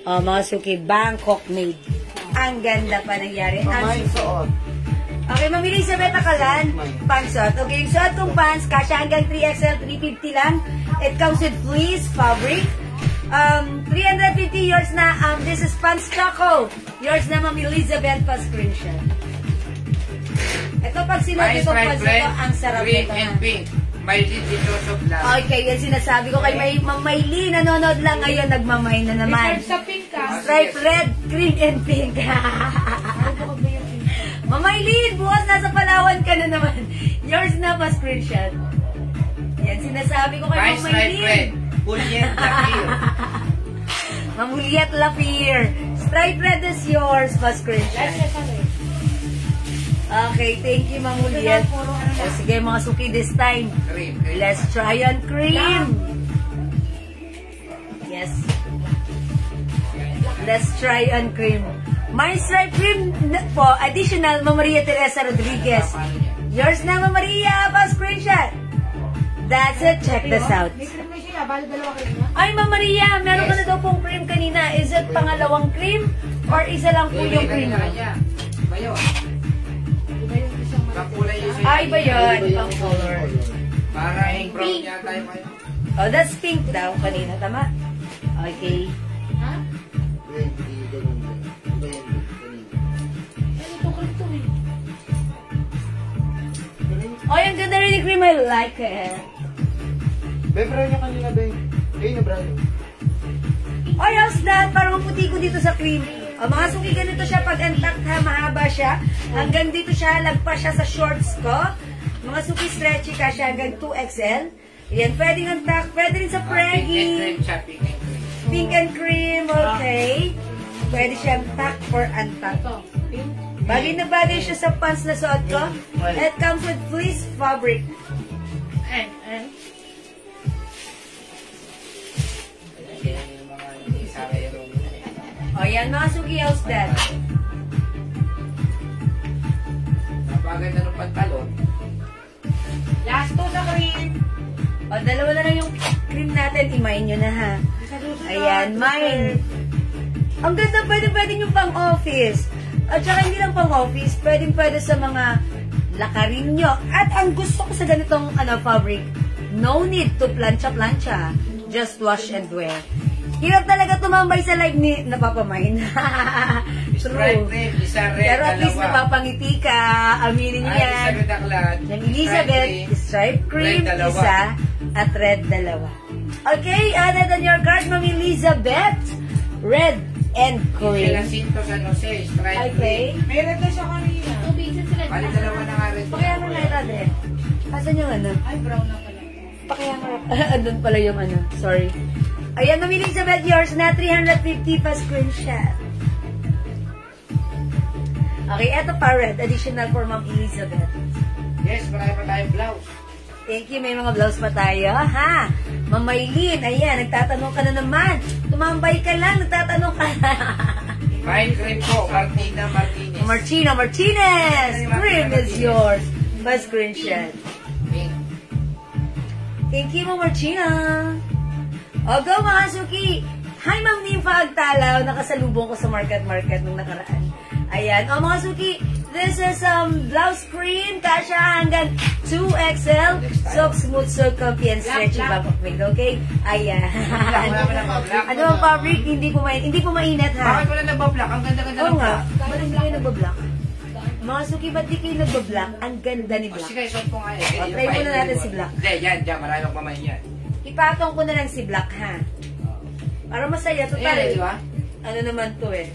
O, mga suki, Bangkok made. Ang ganda pa nangyari. Mamay suot. Okay, mamili sa Beta Kalan, pansot. Okay, yung suot kong pants, kasya hanggang 3XL, 350 lang. It comes with fleece, fabric. 350 yours na. This is Pants Choco. Yours na, Ma'am Elizabeth, pa screenshot. Ito, pag sinuot itong pants ito, ang sarap green nito, and ha? pink. Maylin dito sa vlog. Okay, yan sinasabi ko kay Ma'am Maylin. Nanonood lang ngayon, nagmamay na naman. sa pink ka. Stripe red, green, and pink. Ma'am Maylin, bukas nasa Palawan ka na naman. Yours na pa screenshot. Yan, sinasabi ko kay Ma'am Stripe red. Maylin. Juliet Lapir. Ma'am Juliet Lapir. Stripe red is yours pa screenshot. Okay, thank you, Ma'am Juliet. O, sige, mga suki this time. Cream. Let's try on cream. Yes. Let's try on cream. My stripe cream po, additional, Ma'am Maria Teresa Rodriguez. Yours na, Ma'am Maria, pa screenshot. That's it. Check this out. Ay, Ma'am Maria, meron ka na daw pong cream kanina. Is it pangalawang cream? Or isa lang po yung cream? Bayo. Kakulay yung Ay, ba yun? Pang color. Parang brown yata yung kayo. Oh, that's pink daw kanina. Tama? Okay. Ha? Hindi, ganun din. Iba yan, ganun. Oh, yung ganda rin yung cream. I like it. Be, brown yung kanina, be. Eh, na brown. Ay, how's that? Parang ang puti ko dito sa cream. O, mga suki, ganito siya pag antak ha, mahaba siya. Hanggang dito siya, lagpas siya sa shorts ko. Mga suki, stretchy ka siya hanggang 2XL. Yan, pwedeng antak, pwede rin sa preggy. Pink and cream, okay. Pwede siyang tuck or antak. Bagay na bagay siya sa pants na suot ko. It comes with fleece fabric. O, yan, mga suki, how's that? Napaganda ng pantalon. Last two sa cream. O, dalawa na lang yung cream natin. Imayin nyo na, ha? Ayan, mine. Ang ganda, pwede nyo pang office. At saka hindi lang pang office, pwede sa mga lakarin nyo. At ang gusto ko sa ganitong fabric, no need to plancha-plancha. Just wash and wear. Hirap talaga tumambay sa live ni napapamain. Stripe cream, isa red, Pero at least dalawa. napapangiti ka. Aminin niyo yan. Elizabeth Aklat. Yung Elizabeth, stripe cream, red, dalawa. isa, at red, dalawa. Okay, added on your card, Ma'am Elizabeth. Red and Michelle cream. Jacinto San Jose, stripe Okay. cream. May red na siya kanina. Ubisan sila. Bali, dalawa na nga red. Pakiano na ito, Adre. Asan yung ano? Ay, brown na pala. Pakiano. Andun pala yung ano. Sorry. Ayan, Ma'am Elizabeth, yours na 350 pa screenshot. Okay, eto pa red. Additional for Ma'am Elizabeth. Yes, marami pa tayong blouse. Thank you. May mga blouse pa tayo, ha? Ma'am Maylin, ayan, nagtatanong ka na naman. Tumambay ka lang, nagtatanong ka na. Fine cream po, Martina Martinez. Marchino Martinez! Cream is yours. Pa screenshot. Pink. Thank you, Ma'am Marchina. O, go, mga Suki. Hi, Ma'am Nympha Agtalaw. Nakasalubong ko sa market nung nakaraan. Ayan. O, mga Suki, this is blouse cream. Kasha hanggang 2XL. Soft, smooth, so comfy, and stretchy back of made. Okay? Ayan. Wala mo na ba black? Ano ang fabric? Hindi po mainit, ha? Bakit wala na ba black? Ang ganda-ganda Oo ng nga. black. Ba't hindi kayo nagbablock? Mga Suki, ba't di kayo nagbablock? Ang ganda ni O, Black. sige, suot ko nga eh. O, try muna natin si Black. Hindi, yan, marami akong pamain yan. Ipatong ko na lang si Black, ha? Para masaya. Total, Ayan, di ba? ano naman to eh.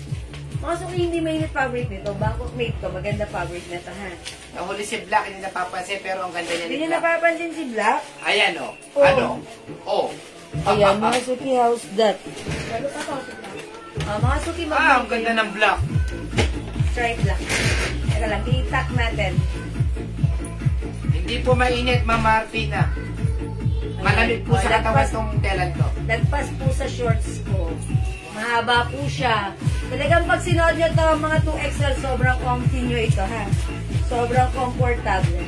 Mga Suki, hindi mainit fabric nito. Bangkok made to. Maganda fabric na to, ha? Nahuli si Black, hindi napapansin, pero ang ganda niya Hindi ni nyo Black. napapansin si Black? Ayan, o. Oh. Ano? Oh. Ayan, mga Suki, how's that? Mga Suki, Ang ganda ng black. Stripe Black. Teka lang, i-tack natin. Hindi po mainit, Ma'am Martina. Malamig po sa katawan tong telan to. Lagpas po sa shorts ko. Mahaba po siya. Talagang pag sinuot nyo ito, mga 2XL, sobrang comfy nyo ito, ha? Sobrang comfortable.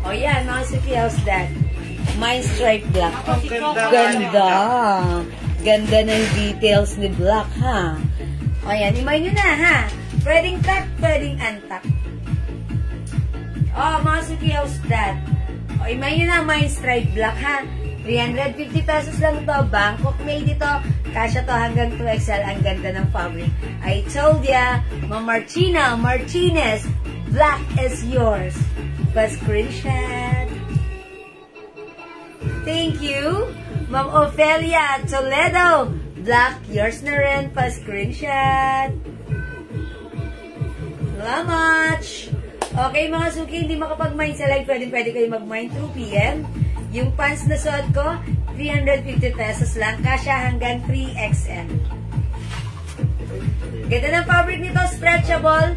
O yan, mga Suki, how's that? Mine stripe black. Ang ganda. Ganda. Ganda ng details ni Black, ha? O yan, imay nyo na, ha? Pwedeng tack, pwedeng untack. O, mga Suki, how's that? O, imay nyo na, mine stripe black, ha? 350 pesos lang ito. Bangkok made ito. Kasya to hanggang 2XL. Ang ganda ng fabric. I told ya, Ma'am Marchina Martinez, black is yours. Pa-screenshot. Thank you. Ma'am Ophelia Toledo, black, yours na rin. Pa-screenshot. Salamat. Okay, mga Suki, hindi makapag-mine sa live. Pwede kayo mag-mine 2 p.m. Yung pants na suot ko, 350 pesos lang. Kasya hanggang 3XL. Ganda ng fabric nito, stretchable.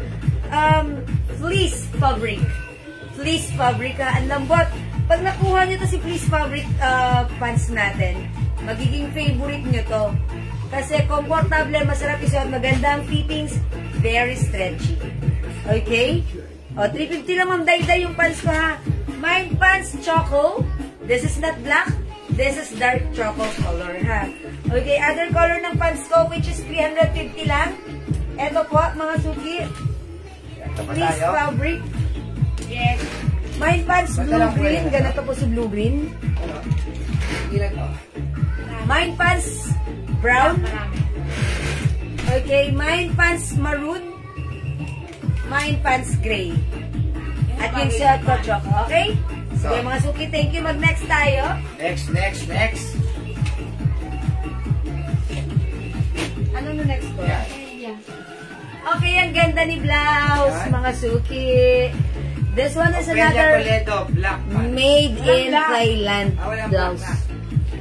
Fleece fabric. Fleece fabric, ha? Ang lambot. Pag nakuha nyo to si fleece fabric pants natin, magiging favorite nyo to. Kasi comfortable, masarap isuot, magandang fittings, very stretchy. Okay? O, 350 lang, Ma'am Dayday, yung pants ko, ha? Mine pants, choco. This is not black. This is dark choco color, ha? Okay, other color ng pants ko, which is 350 lang. Ito po, mga Suki. Ito pa Fleece tayo. fabric. Yes. Mine pants, blue-green. Ganito po si blue-green. Ilan to? Mine pants, brown. Marami. Okay, mine pants, maroon. Mine pants, gray. At yung suot ko, choco. Okay? Sige, mga Suki, thank you. Mag-next tayo. Next. Ano na next ko? Yan. Yeah. Okay, ang ganda ni blouse, Yan. mga Suki. This one is Ophelia another Toledo, black man. made in Black. Thailand Walang blouse. black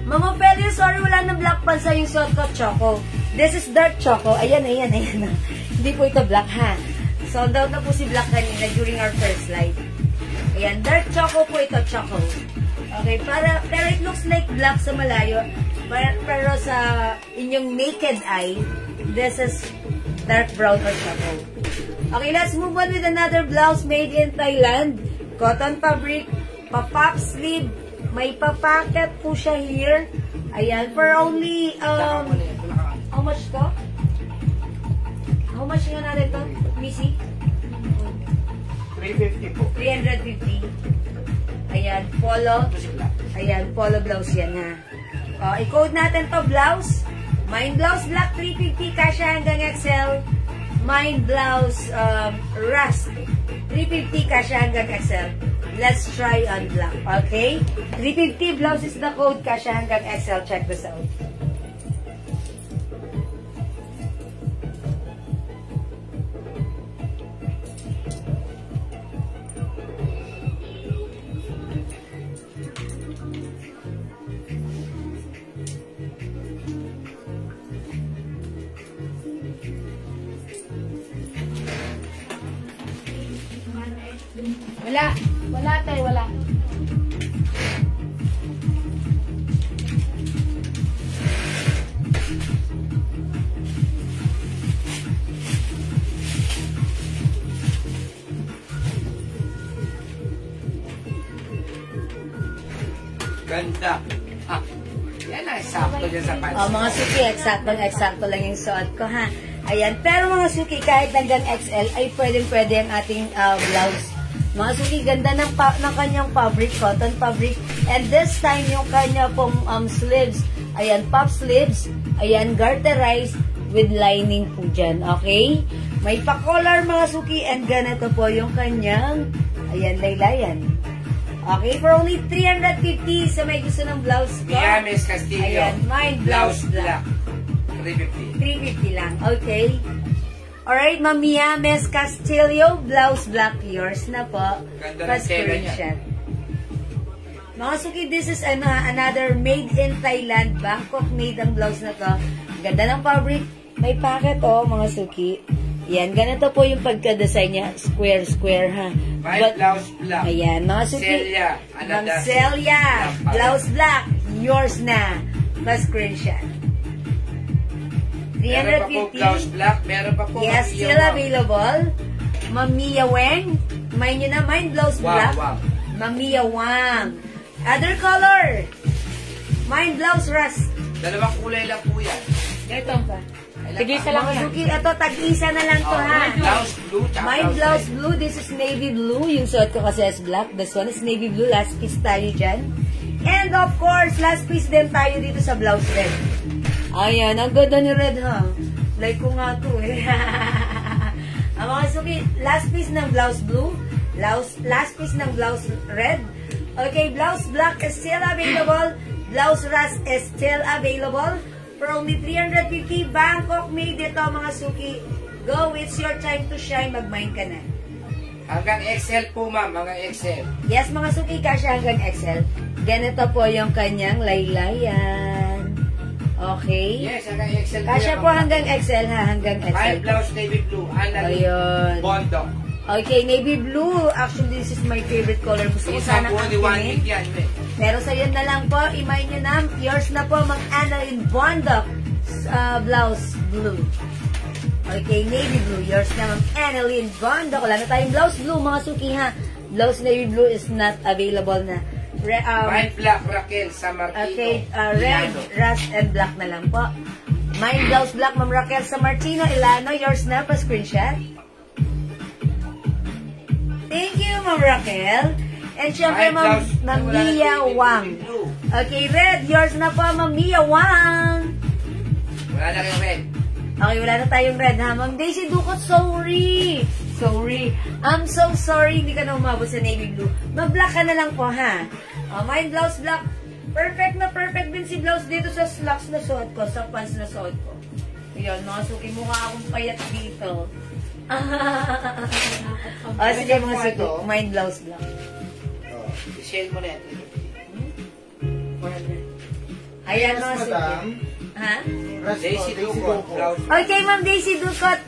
Mama Ophelia, sorry, wala na black pants sa yung suot ko, choco. This is dark choco. Ayan. Hindi po ito black, ha? Sold out na po si Black kanina during our first live. Ayan, dark choco po ito, choco. Okay, pero it looks like black sa malayo. Pero sa inyong naked eye, this is dark brown or choco. Okay, let's move on with another blouse made in Thailand. Cotton fabric, pa-pop sleeve. May pa-pocket po siya here. Ayan, for only, how much to? How much nga natin to, Missy? 350 po. 350. Ayan, polo. Ito si black. Ayan, polo blouse yan, ha. I-code natin to blouse. Mine blouse black 350 kasha hanggang XL. Mine blouse rust 350 kasha hanggang XL. Let's try on black. Okay? 350 blouse is the code kasha hanggang XL. Check this out. Wala. Wala tayo, wala. Ganda. Ah, yan ang sakto dyan sa pants. Mga suki, eksakto lang yung suot ko, ha? Ayan. Pero mga suki, kahit hanggang XL, ay pwede ang ating blouse. Mga suki, ganda ng kanyang fabric, cotton fabric. And this time, yung kanya pong sleeves, ayan, puff sleeves, ayan, garterized with lining po dyan, okay? May pa-collar mga suki, and ganito po yung kanyang, ayan, laylayan. Okay, for only 350 sa may gusto ng blouse ko. Miamis Castillo. Ayan, mine blouse black. 350. 350 lang, okay? Alright, Mamia Miss Castillo, blouse black, yours na po. Ganda ng tela niya. Mga suki, this is another made in Thailand, Bangkok made ang blouse na to. Ganda ng fabric, may packet mga suki. Yan, ganito po yung pagka-design niya, square, ha. My blouse black. Ayan, mga suki. Celia. Ma'am Celia, blouse black, yours na. Pa-screenshot. Meron pa po blouse black, meron pa po yes, Mia still Wang. available. Mamiya Wang. Mine nyo na, mine blouse black. Wang. Mamiya Wang. Other color. Mine blouse rust. Dalawang kulay lang po yan. Ito pa. Tig-isa lang yan. Suki, ito, tag-isa na lang to, ha. Blouse blue, tsaka Mine blouse red. blue. This is navy blue. Yung suot ko kasi is black. This one is navy blue. Last piece tayo dyan. And of course, last piece din tayo dito sa blouse red. Ayan, ang ganda ni red, ha? Like ko nga to, eh. Ang mga suki, last piece ng blouse blue. Last piece ng blouse red. Okay, blouse black is still available. Blouse rust is still available. For only 350, Bangkok made ito, mga suki. Go, it's your time to shine. Mag-mine ka na. Hanggang XL po, ma'am. Hanggang XL. Yes, mga suki, kasya hanggang XL. Ganito po yung kanyang laylayan. Okay? Yes, hanggang XL po. Kasya yan, po ma'am. hanggang XL, ha? Hanggang My XL. blouse navy blue. Ayun. Bondok. Okay, navy blue. Actually, this is my favorite color. Gusto ko Isa sana po ni angkinin. 1 yan, eh. Pero sa yun na lang po, imay nyo na. Yours na po, Annalyn Bondok. Blouse blue. Okay, navy blue. Yours na, Annalyn Bondok. Wala na tayong blouse blue, mga suki, ha? Blouse navy blue is not available na. My black Raquel San Martino. Okay, red, rust, and black na lang po. Mine blouse black, Ma'am Raquel San Martino, Ilano. Yours na, pa-screenshot. Thank you, Ma'am Raquel. And syempre, Ma'am Mia Wang. Okay, red. Yours na po, Ma'am Mia Wang. Wala na kayong red. Okay, wala na tayong red, ha? Ma'am Daisy Ducot, sorry. I'm so sorry. Hindi ka na umabot sa navy blue. Ma-black ka na lang po, ha? Mine blouse black. Perfect na perfect din si blouse dito sa slacks na suot ko, sa pants na suot ko. Ayan, mga suki, mukha akong payat dito. Sige, mga suki. Mine blouse black. I-share mo na yan. Ayan, mga suki. Ha? Daisy Ducot. Blouse. Okay, Ma'am Daisy Ducot,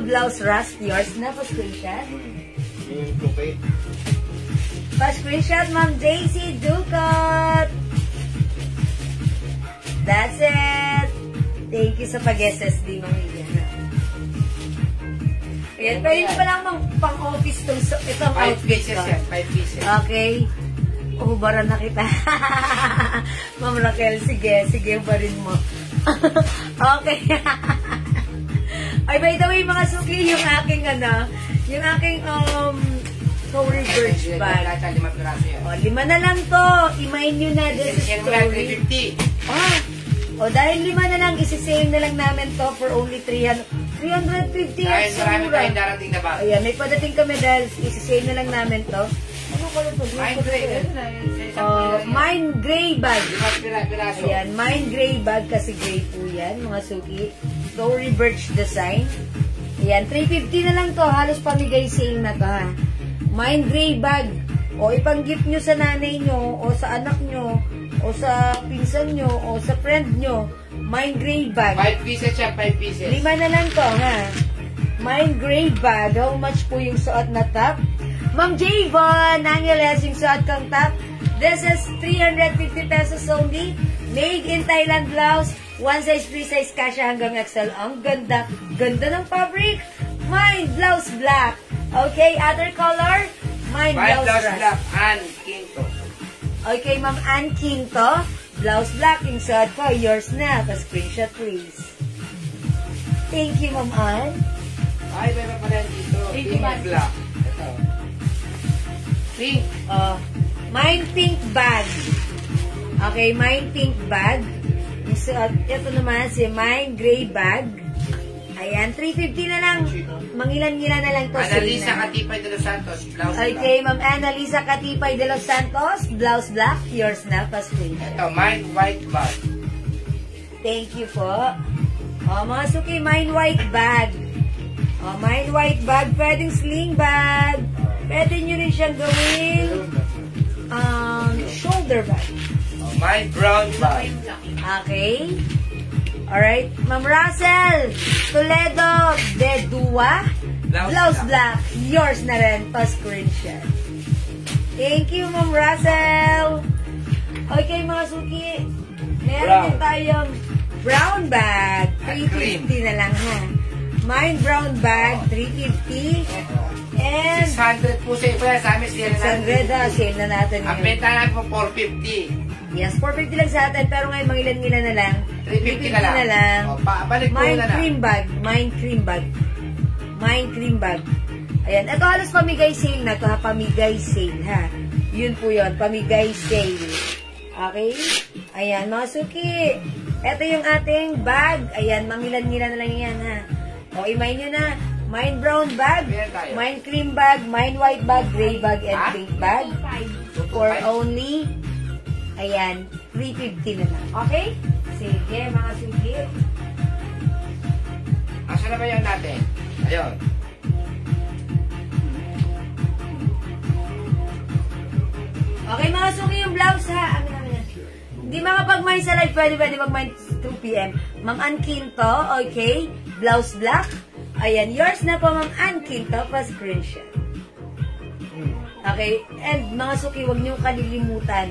blouse rust. Yours na, pa-screenshot. Yung tupay. Pa-screenshot, Ma'am Daisy Ducot. That's it. Thank you sa pag-SSD, Ma'am Lilian. Ayan, pwede pa lang pang-office itong 5 outfit pieces ko. yan. 5 pieces. Okay. Ubaran na kita. Ma'am Raquel, sige, ubarin mo. Okay. Ay, by the way, mga suki, yung aking Tory Birch bag. Lahat 5 piraso yan. 5 na lang to. Imayin nyo na. This is Yan mo na, Tory. 350. O dahil 5 na lang, isi-save na lang namin to for only 350 Dahil ang marami sura. tayong darating na bago. Ayan, may padating kami dahil isi-save na lang namin to. Ano pala to? Mind gray. Mind gray bag. 5 piraso. Ayan, mind gray bag kasi gray po yan, mga suki. Tory Birch design. Ayan, 350 na lang to. Halos pamigay sale na to ha. Mind gray bag. O ipang-gift nyo sa nanay nyo, o sa anak nyo, o sa pinsan nyo, o sa friend nyo. Mind gray bag. 5 pieces siya, 5 pieces. 5 na lang to ha. Mind gray bag. How much po yung suot na top? Ma'am Javon, Angeles, yung suot kang top. This is 350 pesos only. Made in Thailand blouse. One size, free size, kasha hanggang XL. Ang ganda. Ganda ng fabric. Mind blouse black. Okay, other color? Mind 5 blouse blouse rust. black and quinto. Okay, Ma'am Ann Quinto. Blouse black, yung suot ko. Yours na. Pa-screenshot, please. Thank you, Ma'am Ann. Ay, meron pa rin dito. Pink Pink bag. black. Ito. Pink. Mine pink bag. Okay, mine pink bag. So, ito naman si mine gray bag. Ayan, 350 na lang. Mangilan-ngilan na lang to. Analisa sale na. Katipay de los Santos. Blouse Okay, black. Ma'am Annalisa Katipay de los Santos. Blouse black. Yours na. Pa-screenshot. Ito, mine white bag. Thank you po. Mga suki, mine white bag. Mine white bag. Pwedeng sling bag. Pwede nyo rin siyang gawing shoulder bag. Mine brown bag. Okay. Alright. Ma'am Russell, Toledo, Dedua, Blouse Black. Yours na rin. Pa-screenshot. Thank you, Ma'am Russell. Okay, mga suki. Meron din tayong brown bag. 350 na lang, ha. Mine brown bag, 350. And 600 po sa iba. Sa amin, sila na 600, ha. Sale na natin Ang ngayon. benta natin po 450. Yes, 450 lang sa atin. Pero ngayon, mangilan-ngilan na lang. 350 na lang. O, balik po Mine na na. cream bag. Mine cream bag. Mine cream bag. Ayan. Ito halos pamigay sale na to ha. Pamigay sale ha. Yun po yun. Pamigay sale. Okay? Ayan. Mga suki. Ito yung ating bag. Ayan. Mangilan-ngilan na lang yan ha. O, imay nyo na. Mine brown bag. Mine cream bag. Mine white bag. Gray bag. And pink bag. For only, ayan, 350 na lang. Okay? Sige, mga suki. Asa na ba yan natin? Ayun. Okay, mga suki, yung blouse ha. Hindi makapag-mine sa live. Pwede mag-mine 2 p.m. Ma'am Ann Quinto, okay. Blouse black. Ayan, yours na po, Ma'am Ann Quinto. Pa-screenshot. Okay, and mga suki, huwag niyong kalilimutan.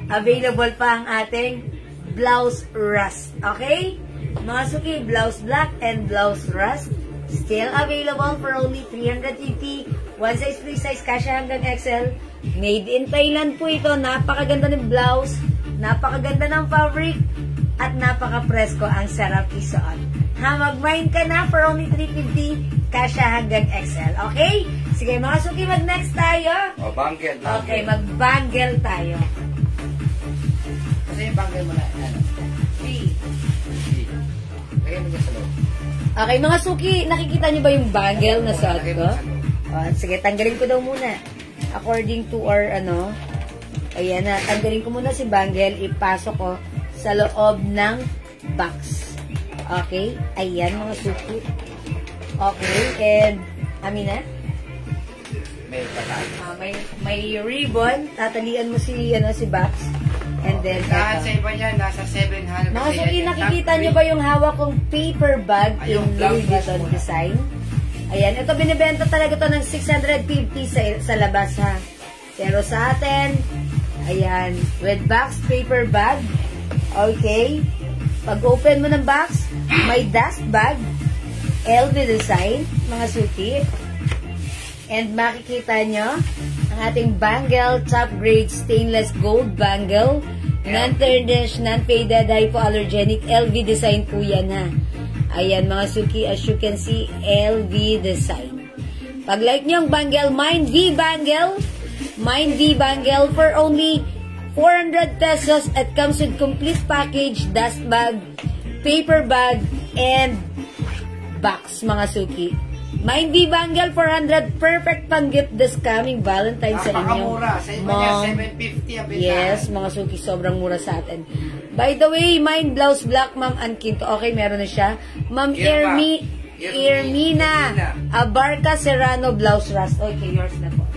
Available pa ang ating blouse rust. Okay? Mga suki, blouse black and blouse rust. Still available for only 350. One size, free size, kasha hanggang XL. Made in Thailand po ito. Napakaganda ng blouse. Napakaganda ng fabric. At napaka-presko. Ang sarap isuot. Ha, mag-mine ka na for only 350. Kasha hanggang XL. Okay? Sige, mga suki, mag-next tayo. O, bangle. Okay, mag-bangle tayo. Kasi yung bangle mo na. Ano? Lagay mo dyan sa loob. Okay, mga suki, nakikita niyo ba yung bangle na suot Lagay mo ko? sa loob. Sige, tanggalin ko daw muna. According to our, ayan na, tanggalin ko muna si bangle, ipasok ko sa loob ng box. Okay? Ayan, mga suki. Okay, and, Amina? May patay. May ribbon, tatalian mo si box. And then, Lahat sa eto. iba niyan, nasa 700. Mga suki, nakikita niyo ba yung hawak kong paper bag in Ayun, Louis blouse Vuitton muna. design? Ayan, ito binibenta talaga to ng 650 sa labas ha. Pero sa atin, ayan, with box paper bag. Okay. Pag open mo ng box, may dust bag, LV design, mga suki. And makikita nyo, ang ating bangle, top grade stainless gold bangle, non-tarnish, non-faded, hypoallergenic, LV design po yan ha. Ayan mga suki, as you can see, LV design. Pag like nyo ang bangle, Mine V bangle for only 400 pesos. It comes with complete package, dust bag, paper bag, and box, mga suki. Mind V Bangle 400, perfect pang gift this coming Valentine's sa inyo. Napakamura. Sa iba niya, 750 ang bentahan. Yes, mga suki, sobrang mura sa atin. By the way, Mind Blouse Black, Ma'am Anquinto. Okay, meron na siya. Ma'am Ermina Abarca Serrano Blouse Rust. Okay, yours na po.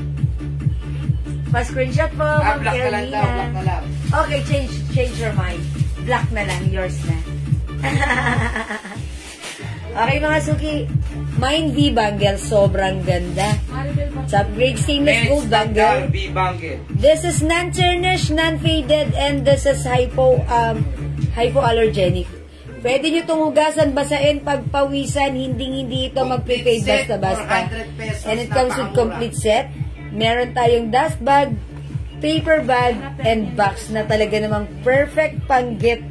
Pa-screenshot po, Ma'am Black na lang daw, Ermina. black na lang. Okay, change your mind. Black na lang, yours na. Okay, mga suki. Mind V Bangle, sobrang ganda. Sa upgrade stainless gold bangle. V Bangle. This is non-tarnished, non-faded, and this is hypoallergenic. Pwede nyo itong hugasan, basain, pagpawisan, hindi ito mag-fade basta-basta. And it comes with complete set. Meron tayong dust bag, paper bag, and box na talaga namang perfect pang-gift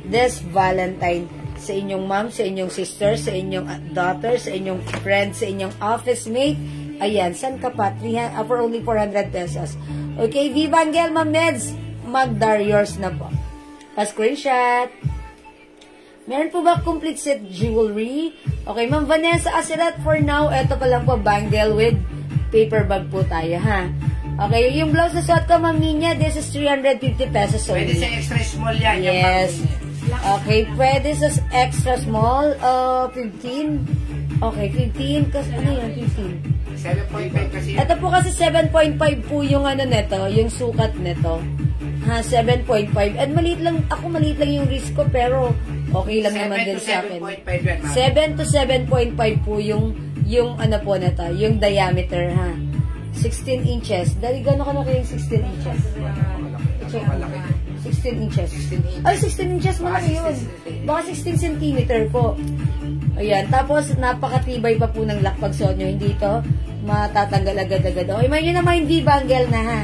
this Valentine. Sa inyong mom, sa inyong sister, sa inyong daughter, sa inyong friend, sa inyong office mate. Ayan, saan ka pa? For only 400 pesos. Okay, V Bangle, Ma'am Neds, Magdar, yours na po. Pa-screenshot. Meron po ba complete set jewelry? Okay, Ma'am Vanessa Asirat, for now, eto pa lang po, bangle with paper bag po tayo, ha? Okay, yung blouse na suot ko, Ma'am Minya, this is 350 pesos only. Pwede sa extra small yan. Yes. Okay, pwede sa extra small, 15. Okay, 15. Kasi ano yan, 15? 7.5 kasi. Ito po kasi 7.5 po yung ano neto, yung sukat neto. Ha, 7.5. And maliit lang yung wrist ko, pero okay lang naman din sa akin. 7 to 7.5 po yung ano po neto, yung diameter, ha. 16 inches. Dahil gano'n ka na kayong 16 inches? Check. 16 inches. Ay, 16 inches malaki yun. Baka 16 centimeter po. Ayan. Tapos, napakatibay pa po ng lock pag suot nyo. Hindi ito matatanggal agad-agad. Okay, may yun naman yung V-bangle na, ha.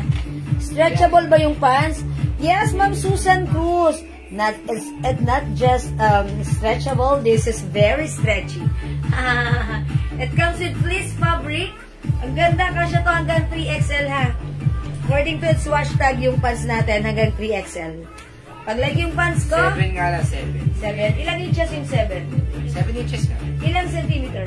Stretchable ba yung pants? Yes, Ma'am Susan Cruz. Not just stretchable. This is very stretchy. It comes with fleece fabric. Ang ganda. Kasya to hanggang 3XL, ha. According to its hashtag, yung pants natin hanggang 3XL. Pag like yung pants ko... 7 nga lang, 7. 7. Ilang inches yung 7? 7 inches nga. Ilang centimeter?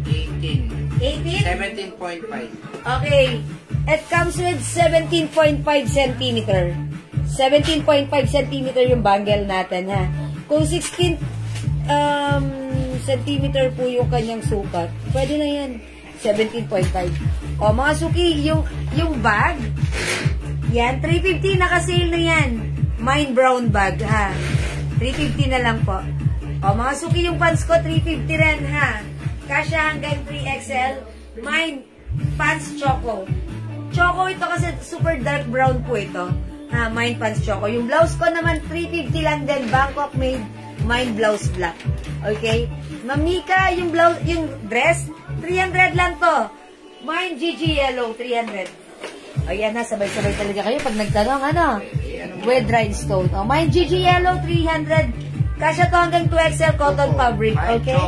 18. 18? 17.5. Okay. It comes with 17.5 centimeter. 17.5 centimeter yung bangle natin, ha. Kung 16 centimeter po yung kanyang sukat, pwede na yan. 17.5. O, mga suki, yung bag, yan, 350, naka-sale na yan. Mine brown bag, ha. 350 na lang po. O, mga suki, yung pants ko, 350 rin, ha. Kasya hanggang 3XL. Mine pants choco. Choco ito kasi super dark brown po ito. Ha, mine pants choco. Yung blouse ko naman, 350 lang din. Bangkok made, mine blouse black. Okay? Mamika, yung blouse, yung dress, 300 lang to. Mine GG yellow, 300. Ayan na, sabay-sabay talaga kayo pag nagtanong, ano? With rhinestone. O, mine GG yellow, 300. Kasya to hanggang 2XL cotton fabric. Okay?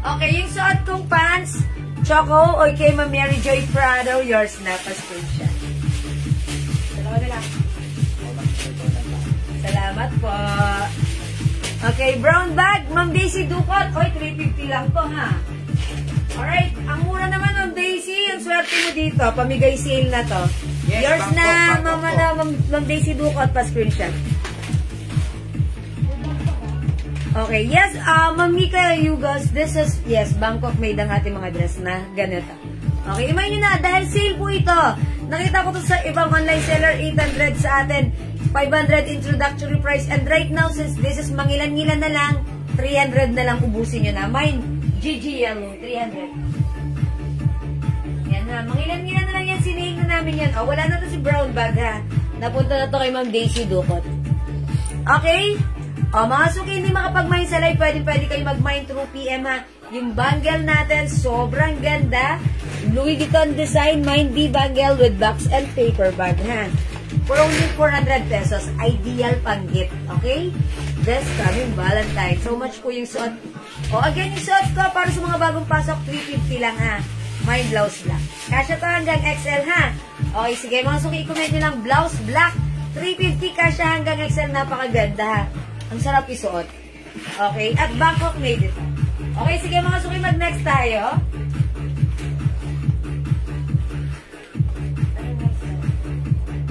Okay, yung suot kong pants, choco, okay, Ma'am Mary Joy Prado, yours na, pa-screenshot. Dalawa na lang. Salamat po. Okay, brown bag, Ma'am Daisy Ducot. Oy, 350 lang to, ha. Alright, ang mura naman, Ma'am Daisy. Ang swerte mo dito. Pamigay sale na to. Yes, yours Bangkok, na, Ma'am Daisy Ducot, pa-screenshot. Okay, yes, Ma'am Mika Yugos, this is, yes, Bangkok made ang ating mga dress na ganito. Okay, imagine nyo na, dahil sale po ito. Nakita ko to sa ibang online seller, 800 sa atin. 500 introductory price. And right now, since this is mangilan-ngilan na lang, 300 na lang ubusin nyo na. Mine, GG Yellow, 300. Yan na, mangilan-ngilan na lang yan. Sinayin na namin yan. Oh, wala na to si brown bag, ha. Napunta na to kay Ma'am Daisy Ducot. Okay? O, mga suki, hindi makapag-mine sa live, pwede kayo mag-mine through PM, ha. Yung bangle natin, sobrang ganda. Louis Vuitton design, Mine V bangle with box and paper bag, ha. For only 400 pesos. Ideal pang gift, okay? this coming Valentine. So much po yung suot. O, again, yung suot ko para sa mga bagong pasok, 350 lang ha. May blouse black. Kasya to hanggang XL ha. Okay, sige, mga suki, i-comment nyo lang, blouse black, 350, kasya hanggang XL, napakaganda ha. Ang sarap isuot. Okay, at Bangkok made ito. Okay, sige mga suki, mag-next tayo.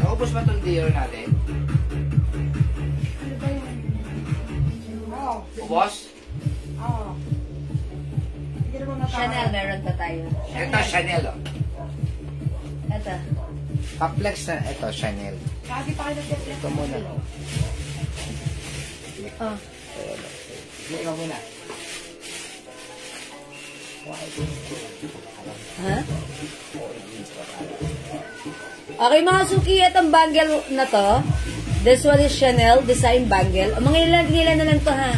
Naubos ba itong Dior natin? Ano ba yun? Oo. Ubos? Oo. Hindi naman matama. Chanel, meron pa tayo. Ito, Chanel. Oh. Ito. Kaplex na. Ito, Chanel. Kasi pa kayo nag-reflect. Ito muna. Oh. Hindi ka muna. Ha? Okay mga suki, itong bangle na to, this one is Chanel Design Bangle. Mga ilan na lang to ha.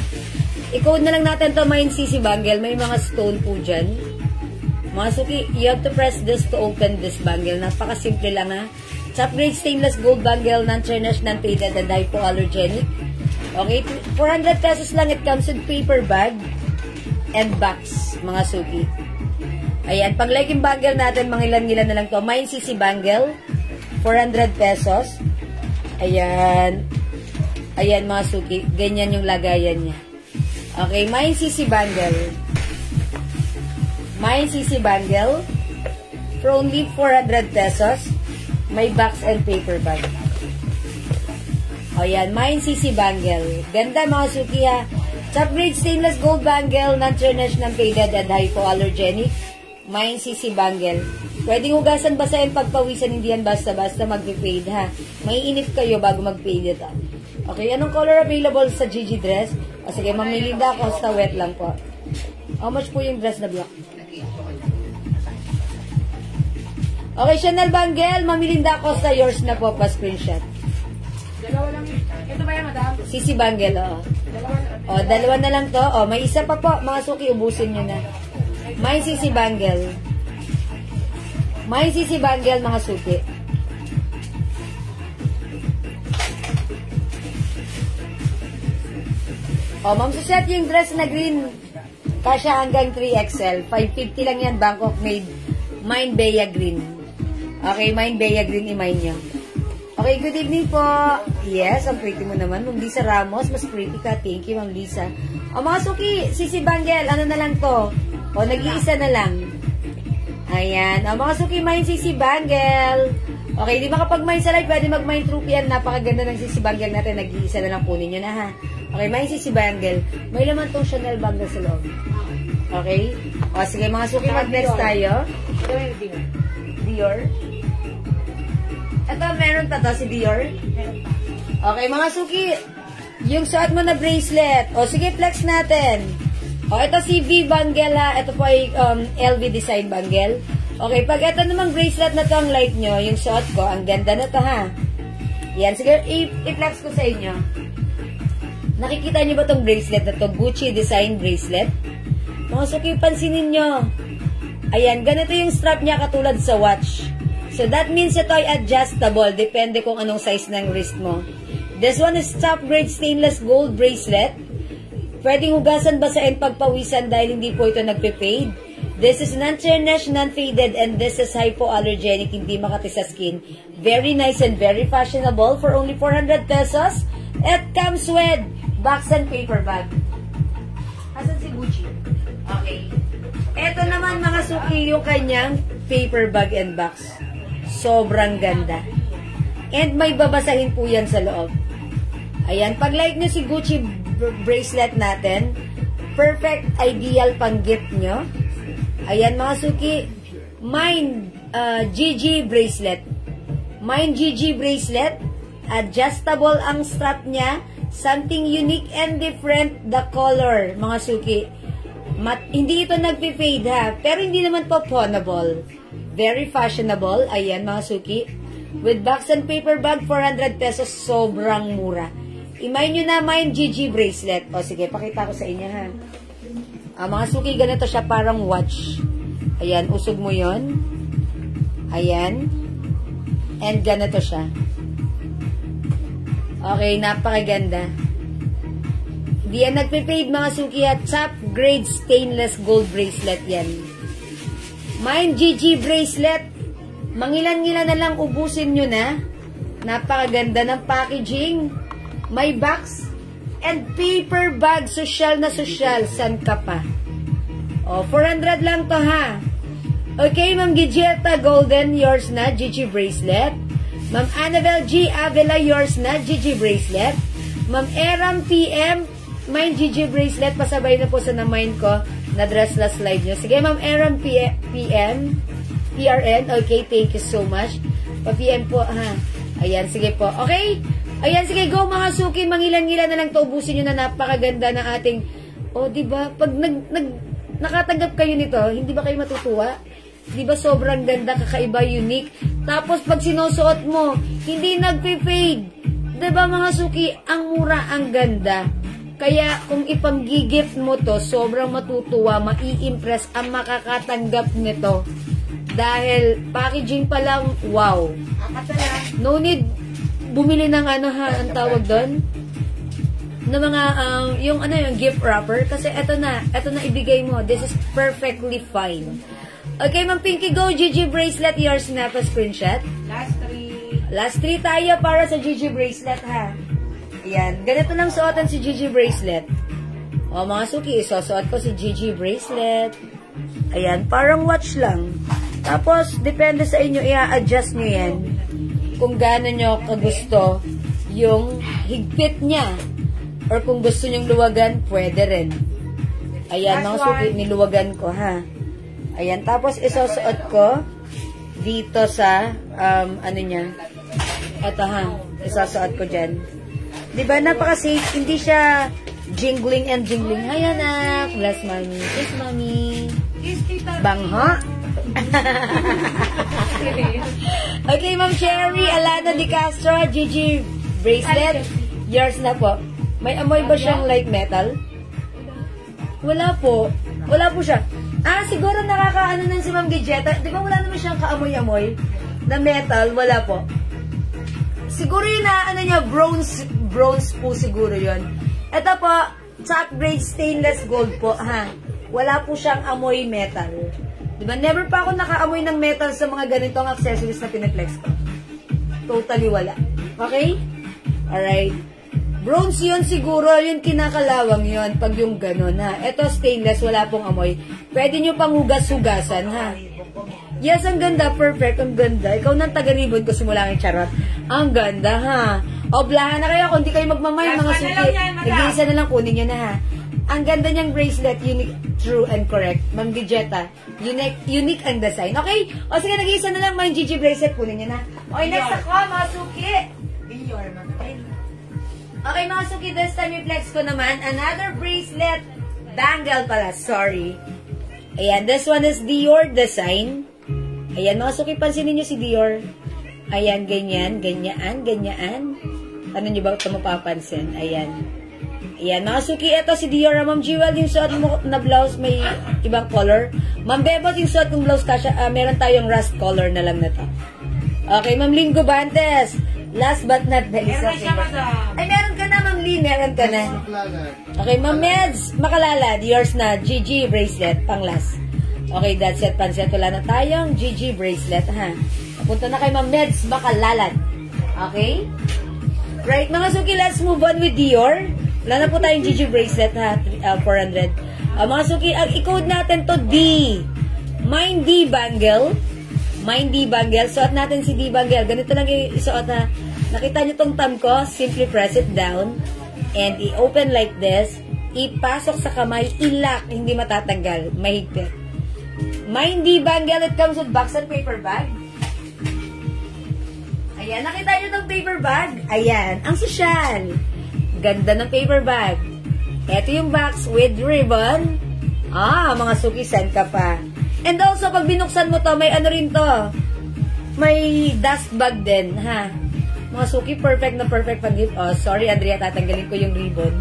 I-code na lang natin to, may CC bangle, may mga stone po dyan. Mga suki, you have to press this to open this bangle. Napakasimple lang ha. Top grade stainless gold bangle, non-tarnished, non-faded, and hypoallergenic. Okay, 400 pesos lang. It comes with paper bag and box, mga suki. Ayan, pag like yung bangle natin, mga ilan na lang to. May CC bangle, 400 pesos. Ayan. Ayan, mga suki. Ganyan yung lagayan niya. Okay, may CC bangle. May CC bangle for only 400 pesos. May box and paper bag. Ayan, may CC bangle. Ganda mga suki ha. Top grade stainless gold bangle, non-tarnished, non-faded, and hypoallergenic. May CC bangle. Pwedeng hugasan, basahin, pagpawisan, hindi yan basta-basta mag-fade ha. May init kayo bago mag-fade ito. Okay, anong color available sa Gigi dress? O sige, mamili na ako, sa wet lang po. How much po yung dress na black? Okay, Chanel bangle, mamilinda ako sa yours na po, pa-screenshot. Dalawa lang. Ito ba yan, madam? CC bangle, o. Dalawa lang. O, dalawa na lang to. O, may isa pa po, mga suki, ubusin nyo na. May CC bangle. May CC bangle, mga suki. O, ma'am, suset yung dress na green. Kasya hanggang 3XL. 550 lang yan, Bangkok made. Mine Bea Green. Okay, Mine Bea Green, i-mine nyo. Okay, good evening po. Yes, ang pretty mo naman. Ma'am Lisa Ramos, mas pretty ka. Thank you, Ma'am Lisa. O, mga suki, CC bangle, ano na lang to? O, nag-iisa na lang. Ayan. O, mga suki, mine CC bangle. Okay, di makapag-mine sa live, pwede mag-mine through yan. Napakaganda ng CC bangle natin. Nag-iisa na lang kunin nyo na ha. Okay, mine CC bangle. May laman tong Chanel bangle sa loob. Okay? O, sige, mga suki, mag-next tayo. Ito yung Dior. Dior. Ito, meron pa to si Dior. Okay, mga suki, yung suot mo na bracelet. O, sige, flex natin. O, ito si V bangle ha. Ito po ay LV design bangle. Okay, pag ito namang bracelet na to ang light nyo, yung suot ko, ang ganda na to ha. Yan, sige, i-flex ko sa inyo. Nakikita nyo ba tong bracelet na to? Gucci design bracelet. Mga suki, pansinin nyo. Ayan, ganito yung strap niya katulad sa watch. So, that means ito ay adjustable. Depende kung anong size ng wrist mo. This one is top grade stainless gold bracelet. Pwedeng hugasan, basahin, pagpawisan dahil hindi po ito nagpe-fade. This is non-tarnished, non-faded, and this is hypoallergenic, hindi makati sa skin. Very nice and very fashionable for only 400 pesos. It comes with box and paper bag. Asan si Gucci? Okay. Ito naman mga suki yung kanyang paper bag and box. Sobrang ganda. And may babasahin po yan sa loob. Ayan, pag like nyo si Gucci bracelet natin, perfect, ideal pang gift nyo. Ayan mga suki, mine GG bracelet. Mine GG bracelet, adjustable ang strap niya, something unique and different the color, mga suki. Hindi ito nagpi-fade ha, pero hindi naman po pawnable. Very fashionable. Ayan mga suki. With box and paper bag, 400 pesos, sobrang mura. I-mine nyo na mine GG bracelet. O sige, pakita ko sa inyo ha. Mga suki, ganito siya, parang watch. Ayan, usog mo yon. Ayan. And ganito siya. Okay, napakaganda. Di yan nagpe-fade mga suki at top grade stainless gold bracelet yan. Mind GG bracelet. Mangilan-ngilan na lang ubusin nyo na. Napakaganda ng packaging. May box and paper bag. Social na social. San ka pa? O, 400 lang to ha. Okay, Ma'am Gijeta Golden, yours na, GG bracelet. Ma'am Annabelle G. Avila, yours na, GG bracelet. Ma'am Eram PM, mine GG bracelet. Pasabay na po sa na-mine ko na dress last live nyo. Sige, Ma'am Eram PM, PRN. Okay, thank you so much. Pa-PM po, ha. Ayan, sige po. Okay? Ayan, sige, go mga suki. Mangilan-ngilan na lang to. Ubusin nyo na napakaganda ng ating... O, diba? Pag nakatanggap kayo nito, hindi ba kayo matutuwa? Diba sobrang ganda, kakaiba, unique? Tapos pag sinusuot mo, hindi nagpe-fade. Diba mga suki? Ang mura, ang ganda. Kaya kung ipang-gigift mo to, sobrang matutuwa, mai-impress ang makakatanggap nito. Dahil packaging pa lang, wow. No need bumili ng ano ha, ang tawag doon? Na mga, yung ano yung gift wrapper. Kasi eto na ibigay mo. This is perfectly fine. Okay, Ma'am Pinky, go. GG bracelet, yours na pa screenshot. Last 3 tayo para sa GG bracelet ha. Ayan, ganito lang suotan si GG bracelet. O mga suki, isusuot ko si GG bracelet. Ayan, parang watch lang. Tapos, depende sa inyo, i-adjust nyo yan. Kung gaano nyo kagusto yung higpit niya. Or kung gusto nyong luwagan, pwede rin. Ayan, mga suki, niluwagan ko, ha. Ayan, tapos isusuot ko dito sa, ano niya. Ito, ha. Isusuot ko dyan. Diba, napaka-safe. Hindi siya jingling and jingling. Hi, anak. Bless, mommy. Kiss, mommy. Bangha. Okay, Ma'am Cherry Alana Di Castro, GG bracelet. Yours na po. May amoy ba siyang like metal? Wala po. Wala po siya. Siguro nakakaano nun si Ma'am Gijeta. Di ba wala naman siyang kaamoy-amoy na metal? Wala po. Siguro yun na, ano niya, bronze po siguro yun. Ito po, top grade stainless gold po, ha. Wala po siyang amoy metal. Diba? Never pa ako nakaamoy ng metal sa mga ganitong accessories na pineflex ko. Totally wala. Okay? Alright. Bronze yun siguro, yung kinakalawang yun, pag yung gano'n, ha. Ito stainless, wala pong amoy. Pwede nyo pang hugas-hugasan, ha. Yes, ang ganda. Perfect. Ang ganda. Ikaw nang taga-ribbon ko simula ng charot. Ang ganda, ha. Oblahan na kayo. Kung di kayo magmamay, mga suki. Nag-iisa na lang, kunin nyo na, ha. Ang ganda niyang bracelet, unique, true, and correct. Ma'am Gijeta, unique ang design. Okay? O sige, nag-iisa na lang, mga GG bracelet, kunin niyo na. Okay, next ako, mga suki. Okay, mga suki, this time i-flex ko naman. Another bracelet, bangle pala, sorry. Ayan, this one is Dior design. Ayan, mga suki, pansinin niyo si Dior. Ayan, ganyan, ganyan, ganyan. Ano niyo ba ito mapapansin? Ayan. Ayan, mga suki, ito si Dior. Ma'am Jewel, yung suot mo na blouse may ibang color. Ma'am Bebot, yung suot ng blouse kasha, meron tayong rust color na lang na to. Okay, Ma'am Lynn Gubantes. Last but not the least. Ay, meron ka na, Ma'am Lynn. Meron ka na. Okay, Ma'am Meds, Makalalad. Yours na, GG bracelet, pang last. Okay, that's it. Panset, wala na tayong GG bracelet, ha. Napunta na kay Ma'am Meds, Makalalad. Okay? Right, mga suki, let's move on with Dior. Wala na po tayong GG bracelet, ha, 400. Mga suki, ang i-code natin to D. Mine D bangle. Mine D bangle. Suot natin si D bangle. Ganito lang isuot, ha. Nakita nyo tong thumb ko? Simply press it down. And i-open like this. Ipasok sa kamay. I-lock. Hindi matatanggal. Mahigpit. Mine D bangle. It comes with box and paper bag. Ayan. Nakita nyo tong paper bag? Ayan. Ang sosyal. Ganda ng paper bag. Ito yung box with ribbon. Mga suki, send ka pa. And also, pag binuksan mo to, may ano rin to. May dust bag din, ha. Mga suki, perfect na perfect pag gift. Oh, sorry, Andrea, tatanggalin ko yung ribbon.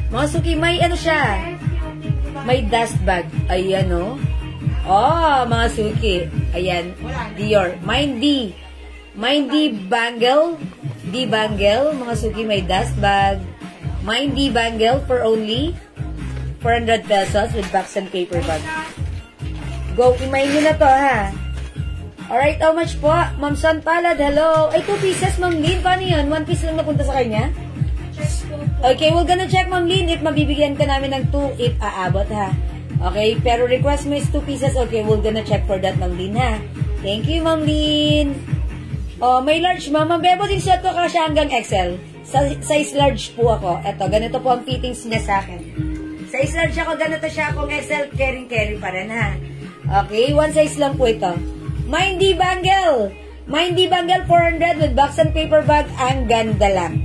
Mga suki, may ano siya. May dust bag. Ayan, oh. Mga suki. Ayan. Dior. Mine D. Mine D bangle. D bangle. Mga suki, may dust bag. Mindy bangle for only 400 pesos with box and paper bag. Go, imayin nyo na to, ha? Alright, how much po? Ma'am San Palad, hello. Ay, 2 pieces, Ma'am Lynn. Paano yun? 1 piece lang napunta sa kanya? Okay, we're gonna check, Ma'am Lynn, if mabibigyan ka namin ng 2, if aabot, ha? Okay, pero request mo is 2 pieces. Okay, we're gonna check for that, Ma'am Lynn, ha? Thank you, Ma'am Lynn. Oh, may large, Ma'am. Ma'am Bebo, din suot ko kasi hanggang XL. Size large po ako. Eto, ganito po ang fittings niya sa akin. Size large ako, ganito siya. Kung XL, carry pa rin, ha? Okay, 1 size lang po ito. Mindy bangle. Mindy bangle 400 with box and paper bag. Ang ganda lang.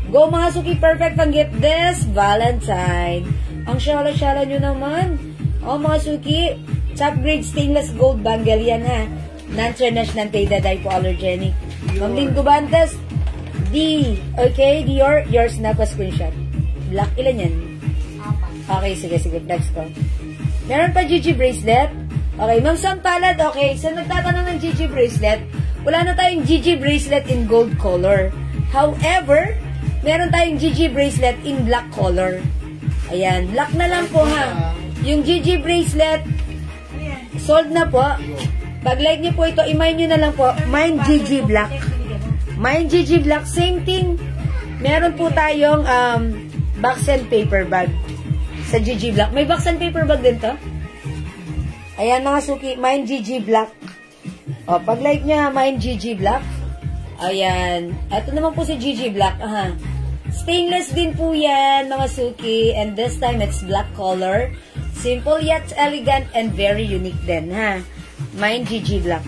Go mga suki, perfect pang gift this Valentine. Ang syala-syala nyo naman. Oh mga suki, top grade stainless gold bangle yan, ha. Non-international faded hypoallergenic. Ma'am Lynn Gubantes, D. Okay, Dior, yours na pa screenshot. Black, ilan yan? Okay, sige, next ko. Meron pa Gigi bracelet. Okay, Ma'am Sam Palad, okay. So, nagtatanong ng Gigi bracelet. Wala na tayong Gigi bracelet in gold color. However, meron tayong Gigi bracelet in black color. Ayan, black na lang po, ha. Yung Gigi bracelet, sold na po. Pag like niyo po ito, i-mine nyo na lang po. Mine Gigi Black. Mine Gigi Black, same thing. Meron po tayong box and paper bag sa Gigi Black. May box and paper bag din to. Ayan mga suki, Mine Gigi Black. O, pag like niya, Mine Gigi Black. Ayan. Ito naman po si Gigi Black. Aha. Stainless din po yan, mga suki. And this time, it's black color. Simple yet elegant and very unique din, ha. Mine Gigi Black.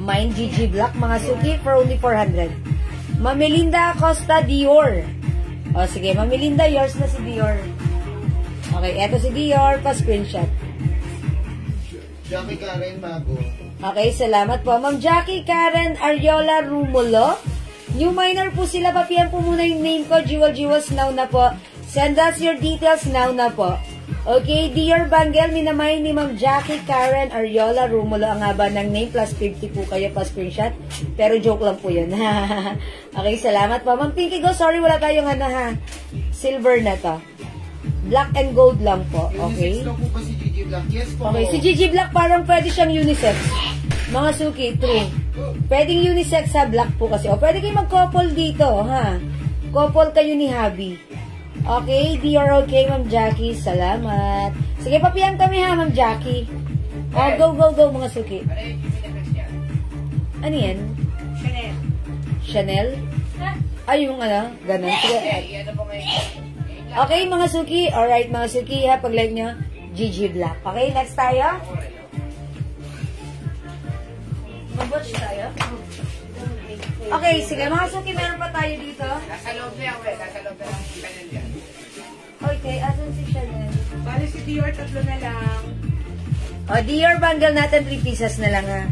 Mine Gigi Black, mga suki, for only 400. Mamelinda Acosta Dior. O, sige, Mamelinda, yours na si Dior. Okay, eto si Dior, pa-screenshot. Jackie Karen Mago. Okay, salamat po. Ma'am Jackie Karen Ariola Rumulo. New minor po sila. Papihan po muna yung name ko. Jewels now na po. Send us your details now na po. Okay, Dior Bangle, minamay ni Ma'am Jackie Karen Ariola Rumulo. Ang haba ng name, plus 50 po kayo pa screenshot. Pero joke lang po yun. Okay, salamat po. Ma'am Pinky Go, sorry wala tayong ha. Silver na to. Black and gold lang po. Okay. Unisex po pa si Gigi Black. Yes po. Okay, si Gigi Black parang pwede siyang unisex. Mga suki, true. Pwedeng unisex sa black po kasi. O, pwede kayo mag-couple dito, ha? Couple kayo ni Habi. Okay, Dior, okay, Ma'am Jackie. Salamat. Sige, papihan kami, ha, Ma'am Jackie. Oh, go, mga suki. Ano yan? Chanel. Chanel? Ay, yung ano, ganun. Sige. Okay, mga suki. Alright, mga suki, ha, pag-like nyo, Gigi Black. Okay, next tayo. Mag-watch tayo. Okay, sige, mga suki, meron pa tayo dito. Nasa loob na yan, nasa loob na yung Chanel yan. Okay, asan si Chanel? Bali si Dior, 3 na lang. O, Dior bangle natin, 3 pieces na lang, ha.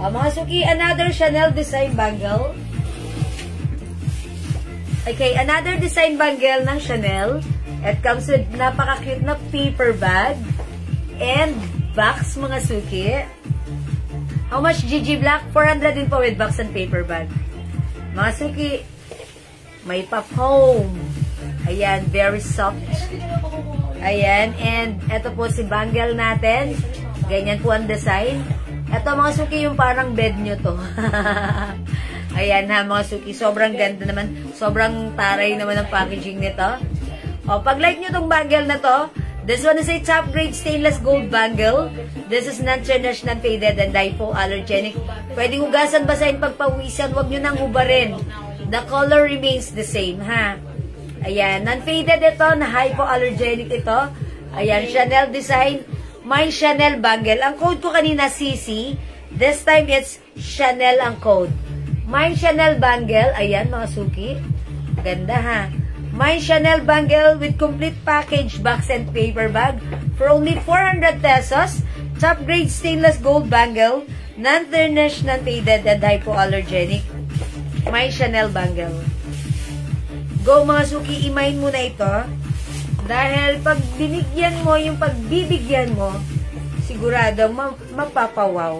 O, mga suki, another Chanel design bangle. Okay, another design bangle ng Chanel. It comes with napaka-cute na paper bag and box, mga suki. How much, Gigi Black? 400 din po with box and paper bag. Mga suki, may pop home. Ayan, very soft. Ayan, and eto po si bangle natin. Ganyan po ang design. Eto mga suki, yung parang bed nyo to. Ayan ha, mga suki. Sobrang ganda naman. Sobrang taray naman ang packaging nito. O, pag like nyo tong bangle na to, this one is a top grade stainless gold bangle. This is non-traditional faded and hypoallergenic. Pwedeng hugasan, basahin, pagpawisan. Huwag nyo nang hubarin. The color remains the same, ha. Ayan, non-faded ito, na hypoallergenic ito. Ayan, Chanel design. My Chanel bangle. Ang code ko kanina, CC. This time, it's Chanel ang code. My Chanel bangle. Ayan, mga suki. Ganda, ha. My Chanel bangle with complete package, box and paper bag for only 400 pesos. Top grade stainless gold bangle. Non-tarnished, non-faded, and hypoallergenic. My Chanel bangle. Go, mga suki, i-mine mo na ito. Dahil pag binigyan mo, yung pagbibigyan mo, sigurado mapapawaw.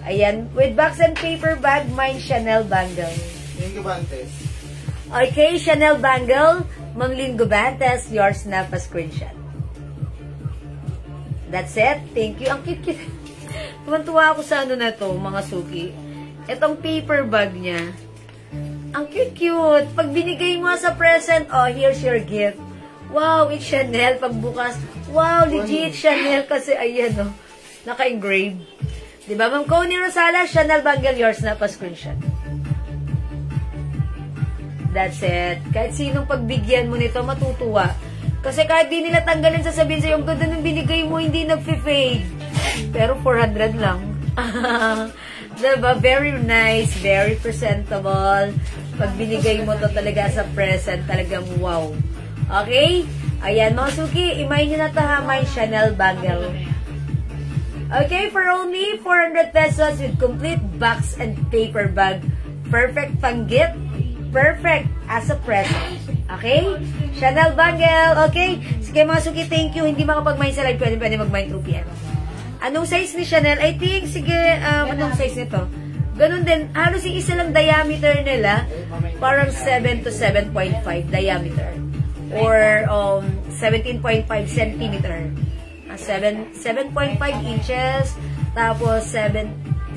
Ayan, with box and paper bag, my Chanel bangle. Yung Gubantes. Okay, Chanel bangle, Ma'am Lynn Gubantes, yours na pa screenshot. That's it. Thank you. Ang cute-cute. Tuwan-tuwa ako sa ano na to, mga suki. Itong paper bag niya. Ang cute-cute. Pag binigay mo sa present, oh, here's your gift. Wow, it's Chanel. Pagbukas, wow, legit Chanel. Kasi, ayan, oh, naka-engrave. Diba, Ma'am Connie Rosala, Chanel bangle, yours na pa screenshot. That's it. Kahit sinong pagbigyan mo nito, matutuwa. Kasi kahit di nila tanggalin, sasabihin sa'yo, yung ganda ng binigay mo, hindi nag-fade. Pero 400 lang. Diba? Very nice, very presentable. Pag binigay mo to talaga sa present, talagang wow. Okay? Ayan, mga suki, imay nyo na to ha, my Chanel bangle. Okay, for only 400 pesos with complete box and paper bag. Perfect pang gift. Perfect as a present. Okay? Chanel bangle. Okay? Sige mga suki, thank you. Hindi makapag-mine sa live. Pwede mag-mine through PM. Anong size ni Chanel? I think, sige, anong size nito? Ganun din. Halos yung isa lang diameter nila. Parang 7 to 7.5 diameter. Or 17.5 centimeter. 7.5 inches. Tapos 17.5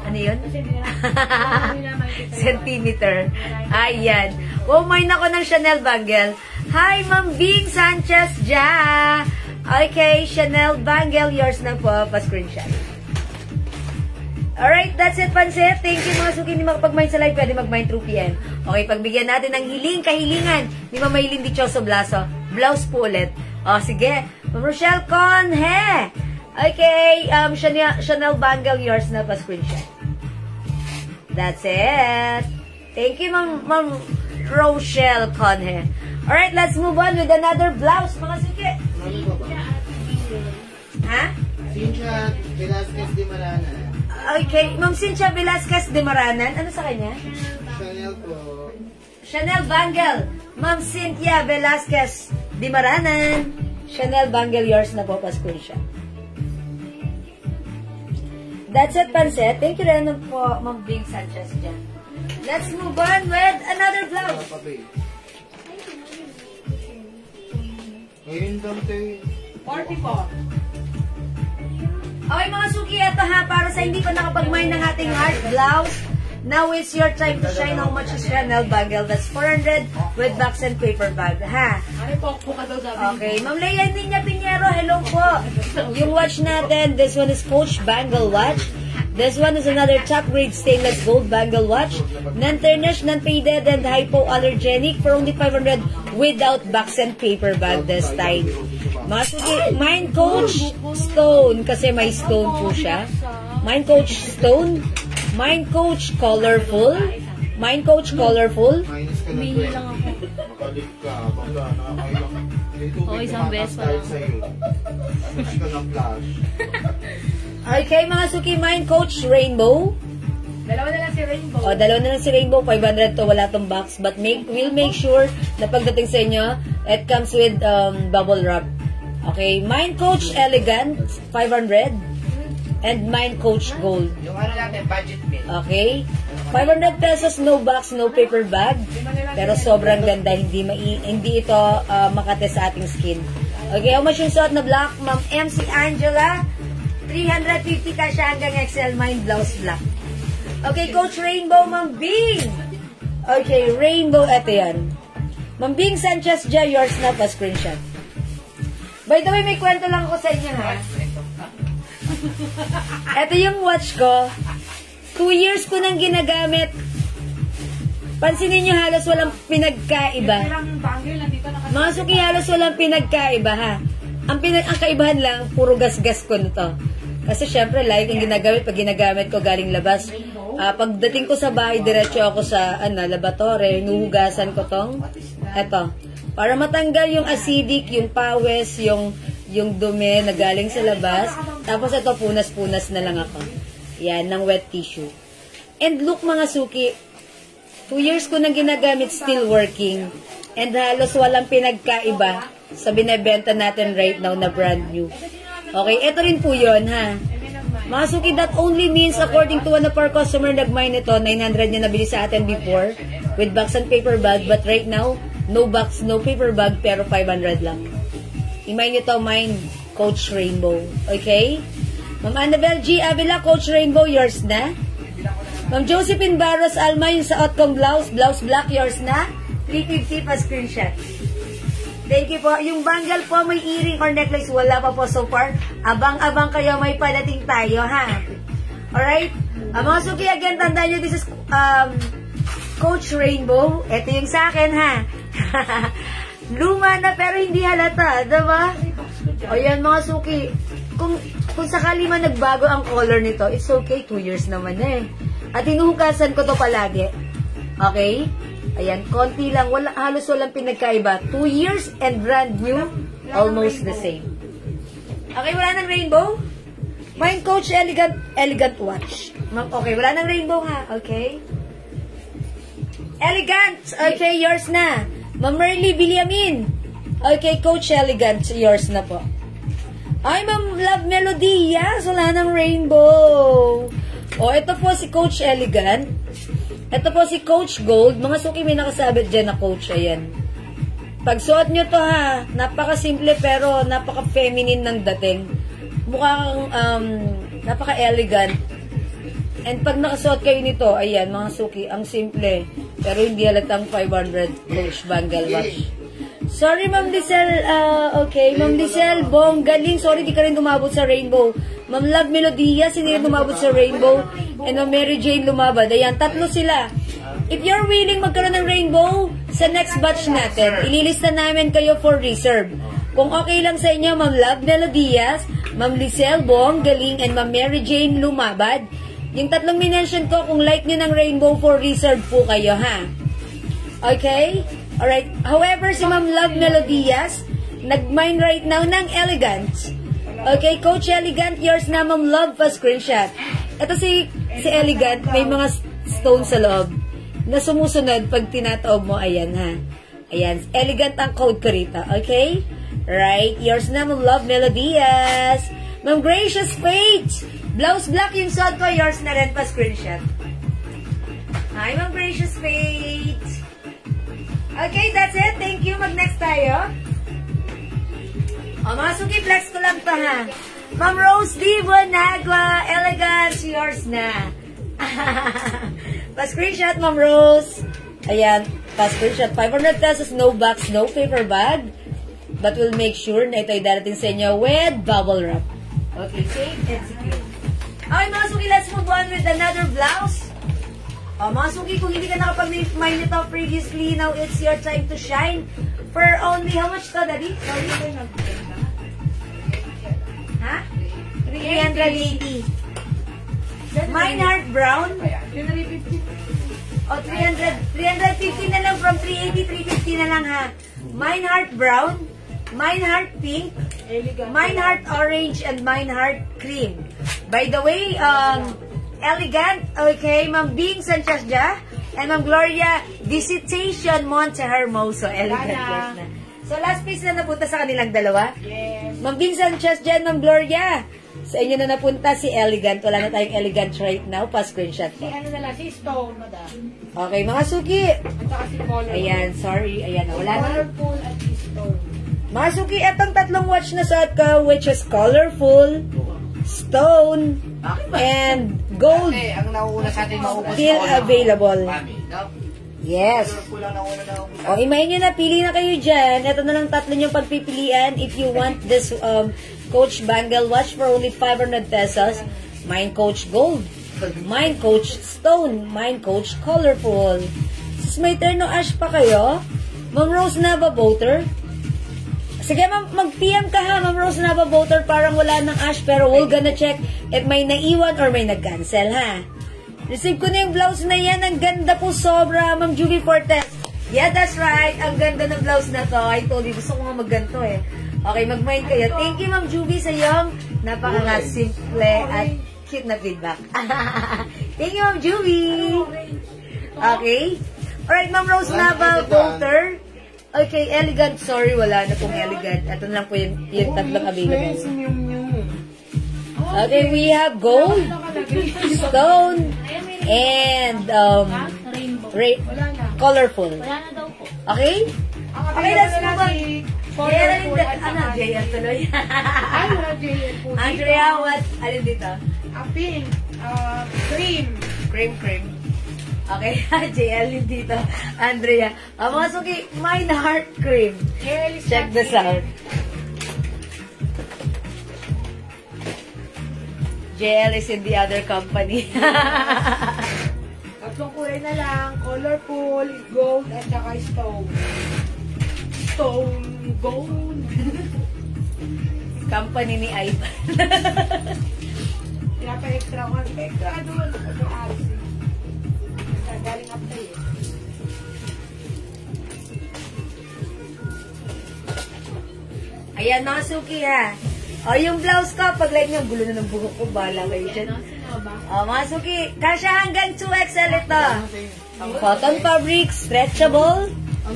ano yun? Centimeter. Ayan. Mine ako ng Chanel bangle. Hi, Ma'am Bing Sanchez Ja. Okay, Chanel bangle. Yours na po. Pa-screenshot. Alright, that's it, Pansit. Thank you, mga suki. Hindi makapag-mine sa live. Pwede mag-mine through PM. Okay, pagbigyan natin ng kahilingan ni Ma'am Maylin Dichoso Blaso. Blouse po ulit. O, sige. Ma'am Rochelle Conhe. Okay, Chanel bangle. Yours na pa-screenshot. That's it. Thank you, Ma'am Rochelle Conhe. Alright, let's move on with another blouse, mga suki. Ha? Cynthia Velasquez de Maranan. Okay, Ma'am Cynthia Velasquez de Maranan. Ano sa kanya? Chanel po. Chanel bangle. Ma'am Cynthia Velasquez de Maranan. Chanel bangle, yours na po pa screenshot. That's it, Panset. Thank you rin po, Ma'am Bing Sanchez dyan. Let's move on with another blouse. Ngayon daw tayo. 44. Okay, mga suki, ito ha, para sa hindi pa nakapag-mine ng ating heart blouse. Now it's your time to shine. How much is Chanel bangle? That's 400 with box and paper bag, ha? Ano po ka daw sabi? Okay, Ma'am Leia Niña Pinheiro, hello po. Yung watch natin, this one is Coach Bangle Watch. This one is another top grade stainless gold bangle watch. Non-tarnished, non-faded, and hypoallergenic for only 500 without box and paper bag this time. Mine Coach Stone, kasi may stone po siya. Mine Coach Stone. Mine Coach Colorful. Mine Coach Colorful. Humingi lang ako. Makalik ka. Baka nakakailang. O, isang beses pa lang. Switch ka ng flash. Okay, mga suki, Mine Coach Rainbow. Dalawa na lang si Rainbow. O, dalawa na lang si Rainbow. 500 to, wala tong box. But we'll make sure na pagdating sa inyo, it comes with bubble wrap. Okay, Mine Coach Elegant, 500. And Mine Coach Gold. Yung ano natin, budget meal. Okay? 500 pesos, no box, no paper bag. Pero sobrang ganda. Hindi ito makate sa ating skin. Okay, how much yung suot na black? Ma'am MC Angela, 350 ka siya hanggang XL. Mine blouse black. Okay, Coach Rainbow, Ma'am Bing. Okay, Rainbow, eto yan. Ma'am Bing Sanchez dyan, yours na pa screenshot. By the way, may kwento lang ko sa inyo, ha? Ito yung watch ko. 2 years ko nang ginagamit. Pansinin nyo, halos walang pinagkaiba. Mga suki, halos walang pinagkaiba, ha? Ang kaibahan lang, puro gas-gas ko nito. Kasi syempre, like yung ginagamit, pag ginagamit ko galing labas. Pagdating ko sa bahay, diretso ako sa laboratory, nuhugasan ko tong, eto. Para matanggal yung acidic, yung pawis, yung dumi na galing sa labas. Tapos ito, punas-punas na lang ako. Yan, ng wet tissue. And look mga suki, 2 years ko nang ginagamit, still working. And halos walang pinagkaiba sa binibenta natin right now na brand new. Okay, ito rin po yun, ha? Mga suki, that only means according to one of our customer nag-mine ito, 900 niya nabili sa atin before with box and paper bag, but right now, no box, no paper bag, pero 500 lang. I-mine ito, mine Coach Rainbow. Okay? Ma'am Annabelle G. Avila, Coach Rainbow, yours na. Ma'am Josephine Barros Alma, yung sa Outcome blouse black, yours na. 350 pa screenshot. Thank you po. Yung bangle po, may earring or necklace, wala pa po so far. Abang-abang kayo, may palating tayo, ha? Alright? Mga suki, again, tandaan nyo, this is Coach Rainbow. Ito yung sa akin, ha? Luma na, pero hindi halata, diba? O yan, mga suki. Kung sakali man nagbago ang color nito, it's okay, 2 years naman eh. At hinuhugasan ko to palagi. Okay? Ayan, konti lang, halos walang pinagkaiba. 2 years and brand new, almost the same. Okay, wala nang rainbow? Mine Coach Elegant watch. Okay, wala nang rainbow ha, okay? Elegant, okay, yours na. Ma'am Merly Biliamin. Okay, Coach Elegant, yours na po. Ay, Ma'am Love Melody, yes, wala nang rainbow. O, ito po si Coach Elegant. Ito po si Coach Gold. Mga suki, may nakasabit dyan na Coach. Ayan. Pag suot nyo to ha, napaka-simple pero napaka-feminine ng dating. Mukhang napaka-elegant. And pag nakasuot kayo nito, ayan, mga suki, ang simple. Pero hindi halatang 500 Coach Bangle Watch. Sorry, Ma'am Lizelle. Okay, Ma'am Lizelle, bong, galing. Sorry, di ka rin umabot sa rainbow. Ma'am Love Melodias, hindi rin umabot sa rainbow. And Ma'am Mary Jane lumabad. Ayan, tatlo sila. If you're willing magkaroon ng rainbow, sa next batch natin, ililista namin kayo for reserve. Kung okay lang sa inyo, Ma'am Love Melodias, Ma'am Lizelle, bong, galing, and Ma'am Mary Jane lumabad. Yung tatlong minention ko, kung like nyo ng rainbow, for reserve po kayo, ha? Okay? Alright. However, si Ma'am Love Melodias, nag-mine right now ng Elegant. Okay, Coach Elegant, yours na, Ma'am Love, pa screenshot. Ito si Elegant, may mga stones sa loob na sumusunod pag tinataob mo. Ayan, ha? Ayan. Elegant ang code ko rito. Okay? Right. Yours na, Ma'am Love Melodias. Ma'am Gracious Fate. Blouse black yung suot ko. Yours na rin, pa screenshot. Hi, Ma'am Gracious Fate. Okay, that's it. Thank you. Mag-next tayo. O, mga suki, flex ko lang to, ha. Ma'am Rose D. Bonagua. Elegance. Yours na. Pa-screenshot, Ma'am Rose. Ayan. Pa-screenshot. 500 pesos. No box, no paper bag. But we'll make sure na ito'y darating sa inyo with bubble wrap. Okay, safe and secure. Okay, mga suki, let's move on with another blouse. O, mga suki, kung hindi ka nakapag-mine nito previously, now it's your time to shine. For only, how much to, Daddy? Ha? 380. Mine Heart Brown. O, 350 na lang from 380, 350 na lang, ha? Mine Heart Brown, Mine Heart Pink, Mine Heart Orange, and Mine Heart Cream. By the way, Elegant, okay, Ma'am Bing Sanchez ja, and Ma'am Gloria Visitation Monte Hermoso. Elegant, yes na. So, last piece na napunta sa kanilang dalawa. Yes. Ma'am Bing Sanchez ja, Ma'am Gloria. Sa inyo na napunta si Elegant. Wala na tayong Elegant right now. Pa-screenshot po. Si ano na lang, si Stone, madam. Okay, mga suki. At saka si Color. Ayan, sorry. Ayan, wala na. Colorful at si Stone. Mga suki, etong tatlong watch na suot ko, which is colorful, stone, and gold. Kasi ang nauuna sa atin maubos Still available. Yes. O, imayin nyo na, pili na kayo dyan. Ito na lang tatlo yung pagpipilian. If you want this Coach Bangle watch for only 500 pesos, mine Coach Gold, mine Coach Stone, mine Coach Colorful. Sis, may turn no ash pa kayo? Ma'am Rose Nava Voter? Sige, mag-PM ka ha, Ma'am Rose Nava Voter. Parang wala ng ash, pero we're gonna check if may naiwan or may nag-cancel, ha? Receive ko na yung blouse na yan. Ang ganda po sobra, Ma'am Julie Fortes. Yeah, that's right. Ang ganda ng blouse na to. I told you, gusto ko nga magganto eh. Okay, mag-mind kayo. Thank you, Ma'am Julie, sa iyong napaka-simple at cute na feedback. Thank you, Ma'am Julie. Okay. Alright, Ma'am Rose Nava Voter. Okay, Elegant. Sorry, wala na pong Elegant. Ito na lang po yung tatlong available. Okay, we have gold, stone, and colorful. Wala na daw po. Okay? Okay, let's move on. Colorful at Ano, JL tuloy. Ay, wala JL po. Andrea, what? Alin dito? Pink. Cream. Cream. Okay, JL yun dito. Andrea. Mga suki, mine heart cream. Check this out. JL is in the other company. Tatlong kulay na lang. Colorful, gold, at saka stone. Stone, gold. Company ni Ivan. Pinapa-extra ko. Extra doon. Ito RC. Galing up tayo. Ayan mga suki ha. O yung blouse ko, pag like nyo, gulo na ng buhok ko, bahala kayo dyan. O mga suki, kasya hanggang 2XL ito. Cotton fabric, stretchable.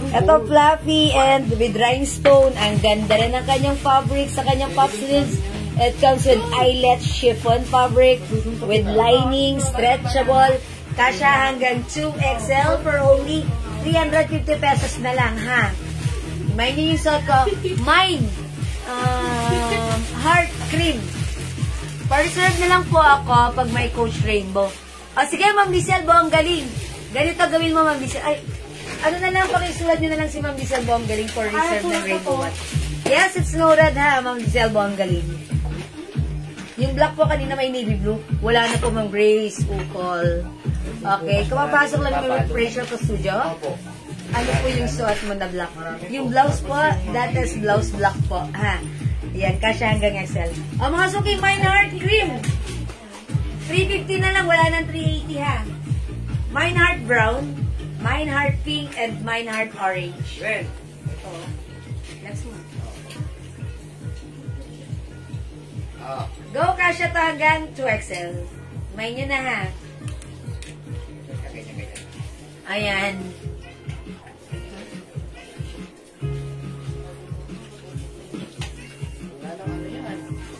Ito fluffy and with rhinestone. Ang ganda rin ng kanyang fabric sa kanyang pop sleeves. It comes with eyelet chiffon fabric with lining, stretchable. Kasya hanggang 2XL for only 350 pesos na lang, ha? May nilisot ko, mine, heart cream. Pa-reserve na lang po ako pag may Coach Rainbow. O sige, Ma'am Lizelle, ang galing. Ganito gawin mo, Ma'am Lizelle. Ay, ano na lang, pakisulat nyo na lang si Ma'am Lizelle, ang galing for reserve ng Rainbow Watch. Yes, it's noted, ha, Ma'am Lizelle, ang galing. Yung black po kanina may navy blue. Wala na po, Ma'am Grace, ukol. Okay, kumapasok lang yung pressure ko studio. Ano po yung suot mo na black? Yung blouse po, that is blouse black po. Ha? Yan, kasya hanggang XL. O mga suki, mine heart cream. 350 na lang, wala nang 380 ha. Mine heart brown, mine heart pink, and mine heart orange. Ito. Next one. Go, kasya to hanggang 2XL. Mine nyo na ha. Ayan.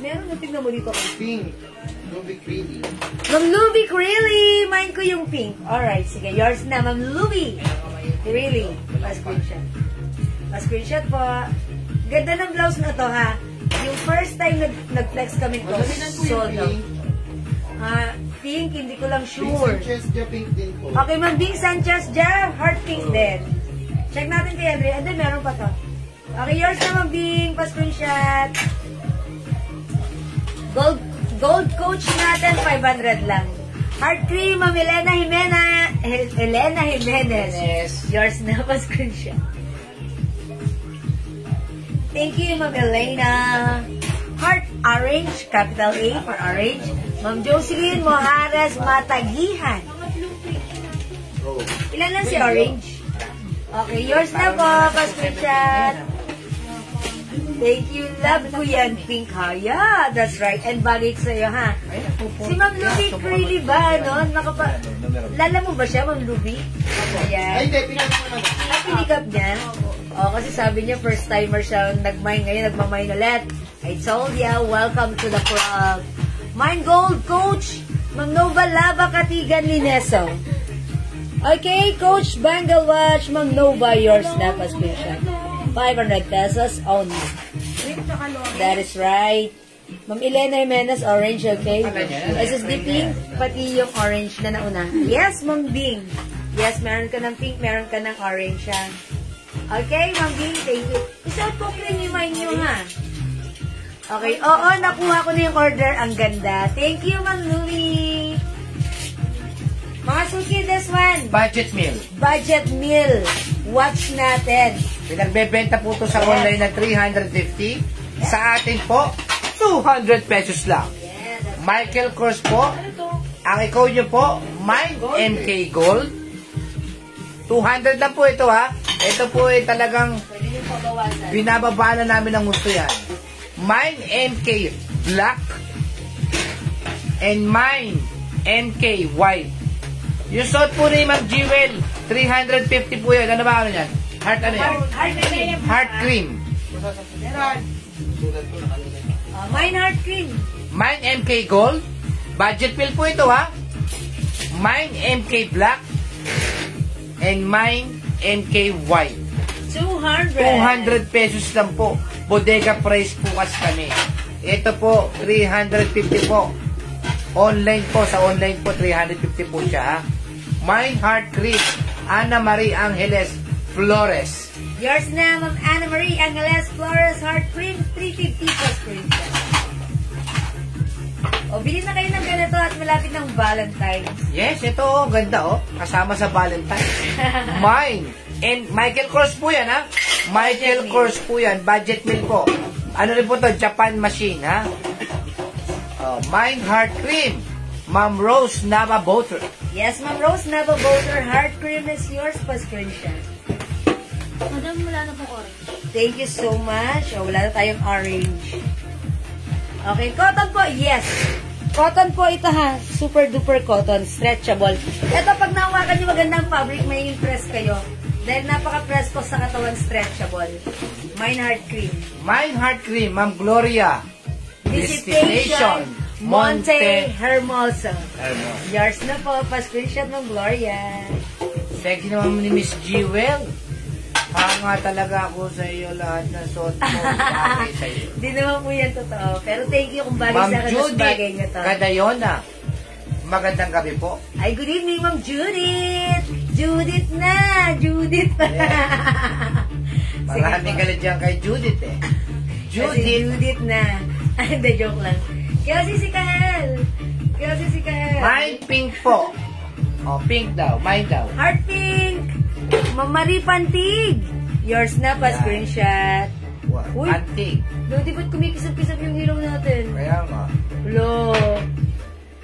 Meron na, tignan mo dito. Pink. Ruby Creamy. Ma'am Luby, really? Mine ko yung pink. Alright, sige. Yours na, Ma'am Luby. Really? Pa-screenshot. Pa-screenshot po. Ganda ng blouse na to, ha? Yung first time nag-flex kami to, sold out. Pink, hindi ko lang sure. Pink Sanchez, pink din po. Okay, Ma'am Bing Sanchez dyan. Heart pink din. Check natin kay Andre. Andre, meron pa to. Okay, yours na, Ma'am Bing. Pa-screenshot. Gold coach natin, 500 lang. Heart cream, Ma'am Elena Jimenez. Yours na, pa-screenshot. Thank you, Ma'am Elena. Heart orange, capital A for orange. Ma'am Jocelyn Mojares Matagihan. Ilan lang si orange? Okay, yours na po, pa-screenshot. Thank you, love ko yan, pink ha. Yeah, that's right. And bagay sa'yo ha. Si Ma'am Luby, really ba, no? Lala mo ba siya, Ma'am Luby? Ayan. Ay, hindi, pinakap naman. Pinikap niya? O, kasi sabi niya, first timer siya nag-mine ngayon, nagmamine ulit. I told ya, welcome to the club. Mine Gold, Coach. Ma'am Nova Lava, Katigan, Lineso. Okay, Coach Bangle Watch, Ma'am Nova, yours na, pa-screenshot. 500 pesos only. That is right. Ma'am Elena Jimenez, orange, okay? SSD pink, pati yung orange na nauna. Yes, Ma'am Bing. Yes, meron ka ng pink, meron ka ng orange siya. Okay, Ma'am Bing, thank you. Isa po creamy nyo, ha? Okay, oo, nakuha ko na yung order. Ang ganda. Thank you, Ma'am Louie. Mga suki, this one. Budget meal. Budget meal. Watch natin. Pinagbebenta po ito sa online na 350. Sa atin po, 200 pesos lang. Michael Kors po. Ang ikaw nyo po, Mine MK Gold. 200 lang po ito ha. Ito po ay talagang binababa na namin ang gusto yan. Mine MK Black and Mine MK White. Yung suot po ni Ma'am Jewel, 350 po yun. Ano ba ano yan? Heart ano yan? Heart cream. Mine heart cream. Mine MK Gold. Budget pill po ito ha. Mine MK Black. And Mine MK White. 200. 200 pesos lang po. Bodega price po kasi kami. Ito po, 350 po. Online po, sa online po, 350 po siya ha. Mine Heart Cream. Ana Marie Angeles Flores. Yours na, Ma'am Ana Marie Angeles Flores Heart Cream, 350 plus cream. O, bilhin na kayo ng ganito at malapit ng Valentine's. Yes, ito oh, ganda oh. Kasama sa Valentine's. Mine. And Michael Kors po yan ha. Michael Kors po yan. Budget meal po. Ano rin po to? Japan machine ha. Oh, Mine Heart Cream. Ma'am Rose Nava Butter. Yes, Ma'am Rose Nava Butter Heart Cream is yours pa screenshot. Madam, wala na pong orange. Thank you so much. O, wala na tayong orange. Okay, cotton po. Yes. Cotton po ito ha. Super duper cotton. Stretchable. Ito pag nahawakan nyo magandang fabric, may impress kayo. Dahil napaka-press ko sa katawan, stretchable. Mine Heart Cream. Mine Heart Cream. Ma'am Gloria. Destination Monte Hermoso. Hermoso. Yours na po. Pa-screenshot ng Gloria. Sexy naman ni Miss Jewel. Hanga talaga ako sa iyo lahat ng suot mo. Bagay sa iyo. Di naman po yan totoo. Pero thank you kung bagay Ma'am sa akin, mas bagay Judith nyo to. Kadayona. Magandang gabi po. Ay, good evening, Ma'am Judith. Judith na. Judith pa. Maraming galit dyan kay Judith eh. Judith. Judith na. Ay, hindi, joke lang. Kaya si Kael. Mine pink po. Oh, pink daw. Mine daw. Heart pink. Ma'am Marie Pantig. Yours na pa, screenshot. Uy. Antique. Di ba't kumikisap-kisap yung ilaw natin? Kaya nga. Hello.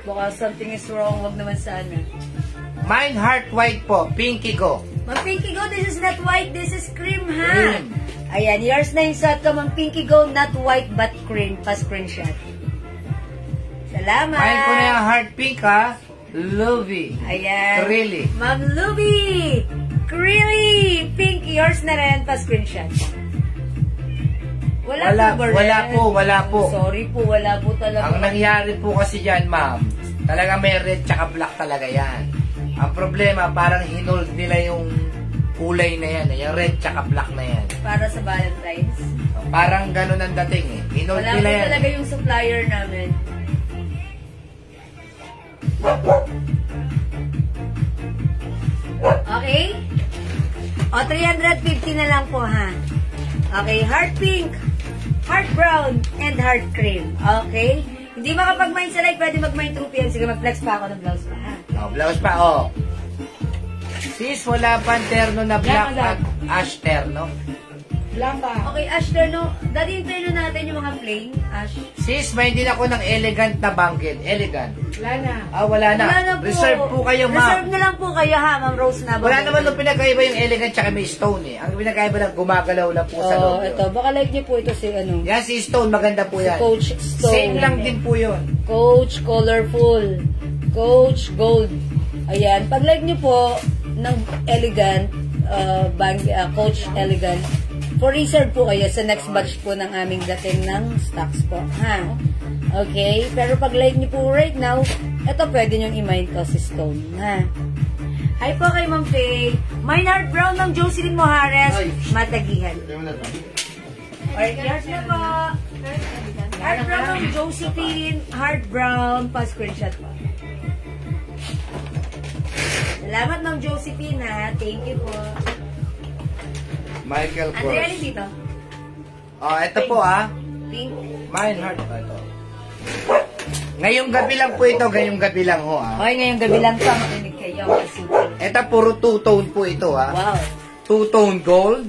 Baka something is wrong. Wag naman sana. Mine Heart White po. Pinky go. Ma'am Pinky Go, this is not white. This is cream, ha? Cream. Ayan, yours na yung suot ko, Ma'am Pinky Go, not white but cream. Pa-screenshot. Salamat. Mine ko na yung heart pink ha. Lovey. Ayan. Really. Ma'am Luby. Really. Pink, yours na rin. Pa-screenshot. Wala po. Sorry po, wala po talaga. Ang nangyari po kasi dyan, ma'am, talaga may red tsaka black talaga yan. Ang problema, parang hinold nila yung kulay na yan. Yung red tsaka black na yan. Para sa Valentine's. Parang ganun ang dating eh. Hinold Wala nila po yan. talaga yung supplier namin. Okay? O, 350 na lang po, ha? Okay, heart pink, heart brown, and heart cream. Okay? Hindi makapag-mind sa live, pwede mag-mind 2 p.m. Sige, mag-flex pa ako ng blouse pa, ha? Oh, blouse pa, oh. Sis, wala pang terno na black at ash terno. Blanca. Okay, Ash, terno. Dati yung terno natin, yung mga plain, Ash. Sis, may din ako ng elegant na banggit. Elegant. Wala na. Ah, wala na. Wala na po. Reserve po kayo, ma'am. Reserve na lang po kayo, ha, Ma'am Rose na. Wala naman nung pinagkaiba yung elegant tsaka may stone eh. Ang pinagkaiba lang gumagalaw lang po sa loob. Ito. Baka like niyo po ito si, ano, Yan si Stone, maganda po yan. Coach Stone. Same lang din po yun. Coach Colorful. Coach Gold. Ayan. Pag like niyo po ng elegant, Coach Elegant, for reserve po kayo sa next batch po ng aming dating ng stocks po. Ha? Okay? Pero pag like niyo po right now, ito pwede niyong i-mind ko si Stone. Ha? Hi po kay Ma'am Faye. Mine Heart Brown ng Jocelyn Mojares. Matagihan. Alright, yours na po. Heart Brown ng Josephine. Heart Brown. Pa-screenshot po. Salamat Ma'am Josephine, ha. Thank you po. Michael Ano Kors. yan dito? Oh, ito po ah. Pink. Mine Heart. Ito. Ngayong gabi lang po ito. Ngayong gabi lang ho ah. Okay, ngayong gabi lang pa. Makinig kayo. Ito puro two-tone po ito ah. Wow. Two-tone gold,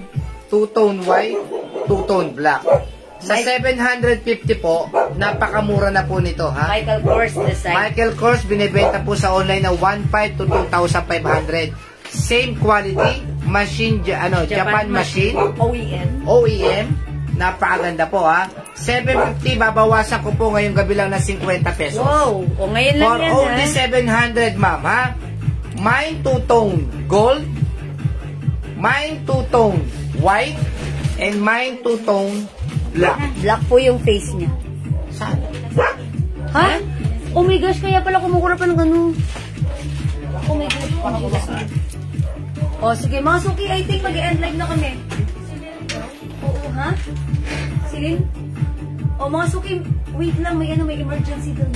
two-tone white, two-tone black. Sa 750 po, napakamura na po nito ha. Michael Kors design. Michael Kors binibenta po sa online na 1,500 to 2,500. Same quality, machine, Japan machine, OEM, napakaganda po ha. 750, babawasan ko po ngayong gabi lang na 50 pesos. Wow, o ngayon lang For yan only ha. 700 ma'am ha. Mine two-tone gold, mine two-tone white, and mine two-tone black. Black po yung face niya. Saan? Ha? Oh my gosh, kaya pala kumukura pa ng ano. Oh my gosh. Oh, sige, mga suki, I think mag-end live na kami. Oo, ha? Silin? Oh, mga suki, wait lang, may emergency doon.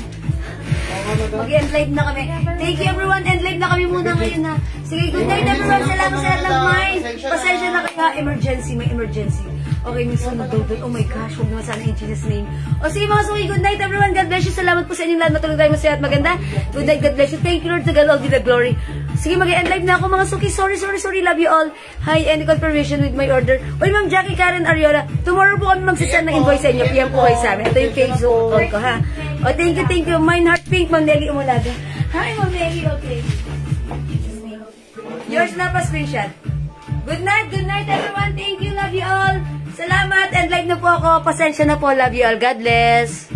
Mag-end live na kami. Thank you everyone, end live na kami muna ngayon na. Sige, good night everyone. Salamat sa lahat ng mind. Pasensya na kaya, emergency, may emergency. Okay, may sunod daw doon. Oh my gosh, huwag naman sana in Jesus' name. O sige mga suki, good night everyone. God bless you. Salamat po sa inyong lahat. Matulog tayo masaya at maganda. Good night, God bless you. Thank you Lord, to God all be the glory. Sige, mag-end live na ako mga suki. Sorry. Love you all. Hi, any confirmation with my order. Oy, Ma'am Jackie Karen Ariola. Tomorrow po kami magsisend ng invoice sa inyo. PM po kayo sa amin. Ito yung Facebook call ko, ha? O, thank you. Mine heart pink, Ma'am Nelly Umulaga. Hi, Ma'am Nelly. Okay. Yours na pa screenshot. Good night everyone. Thank you, love you all. Salamat, and live na po ako. Pasensya na po, love you all. God bless.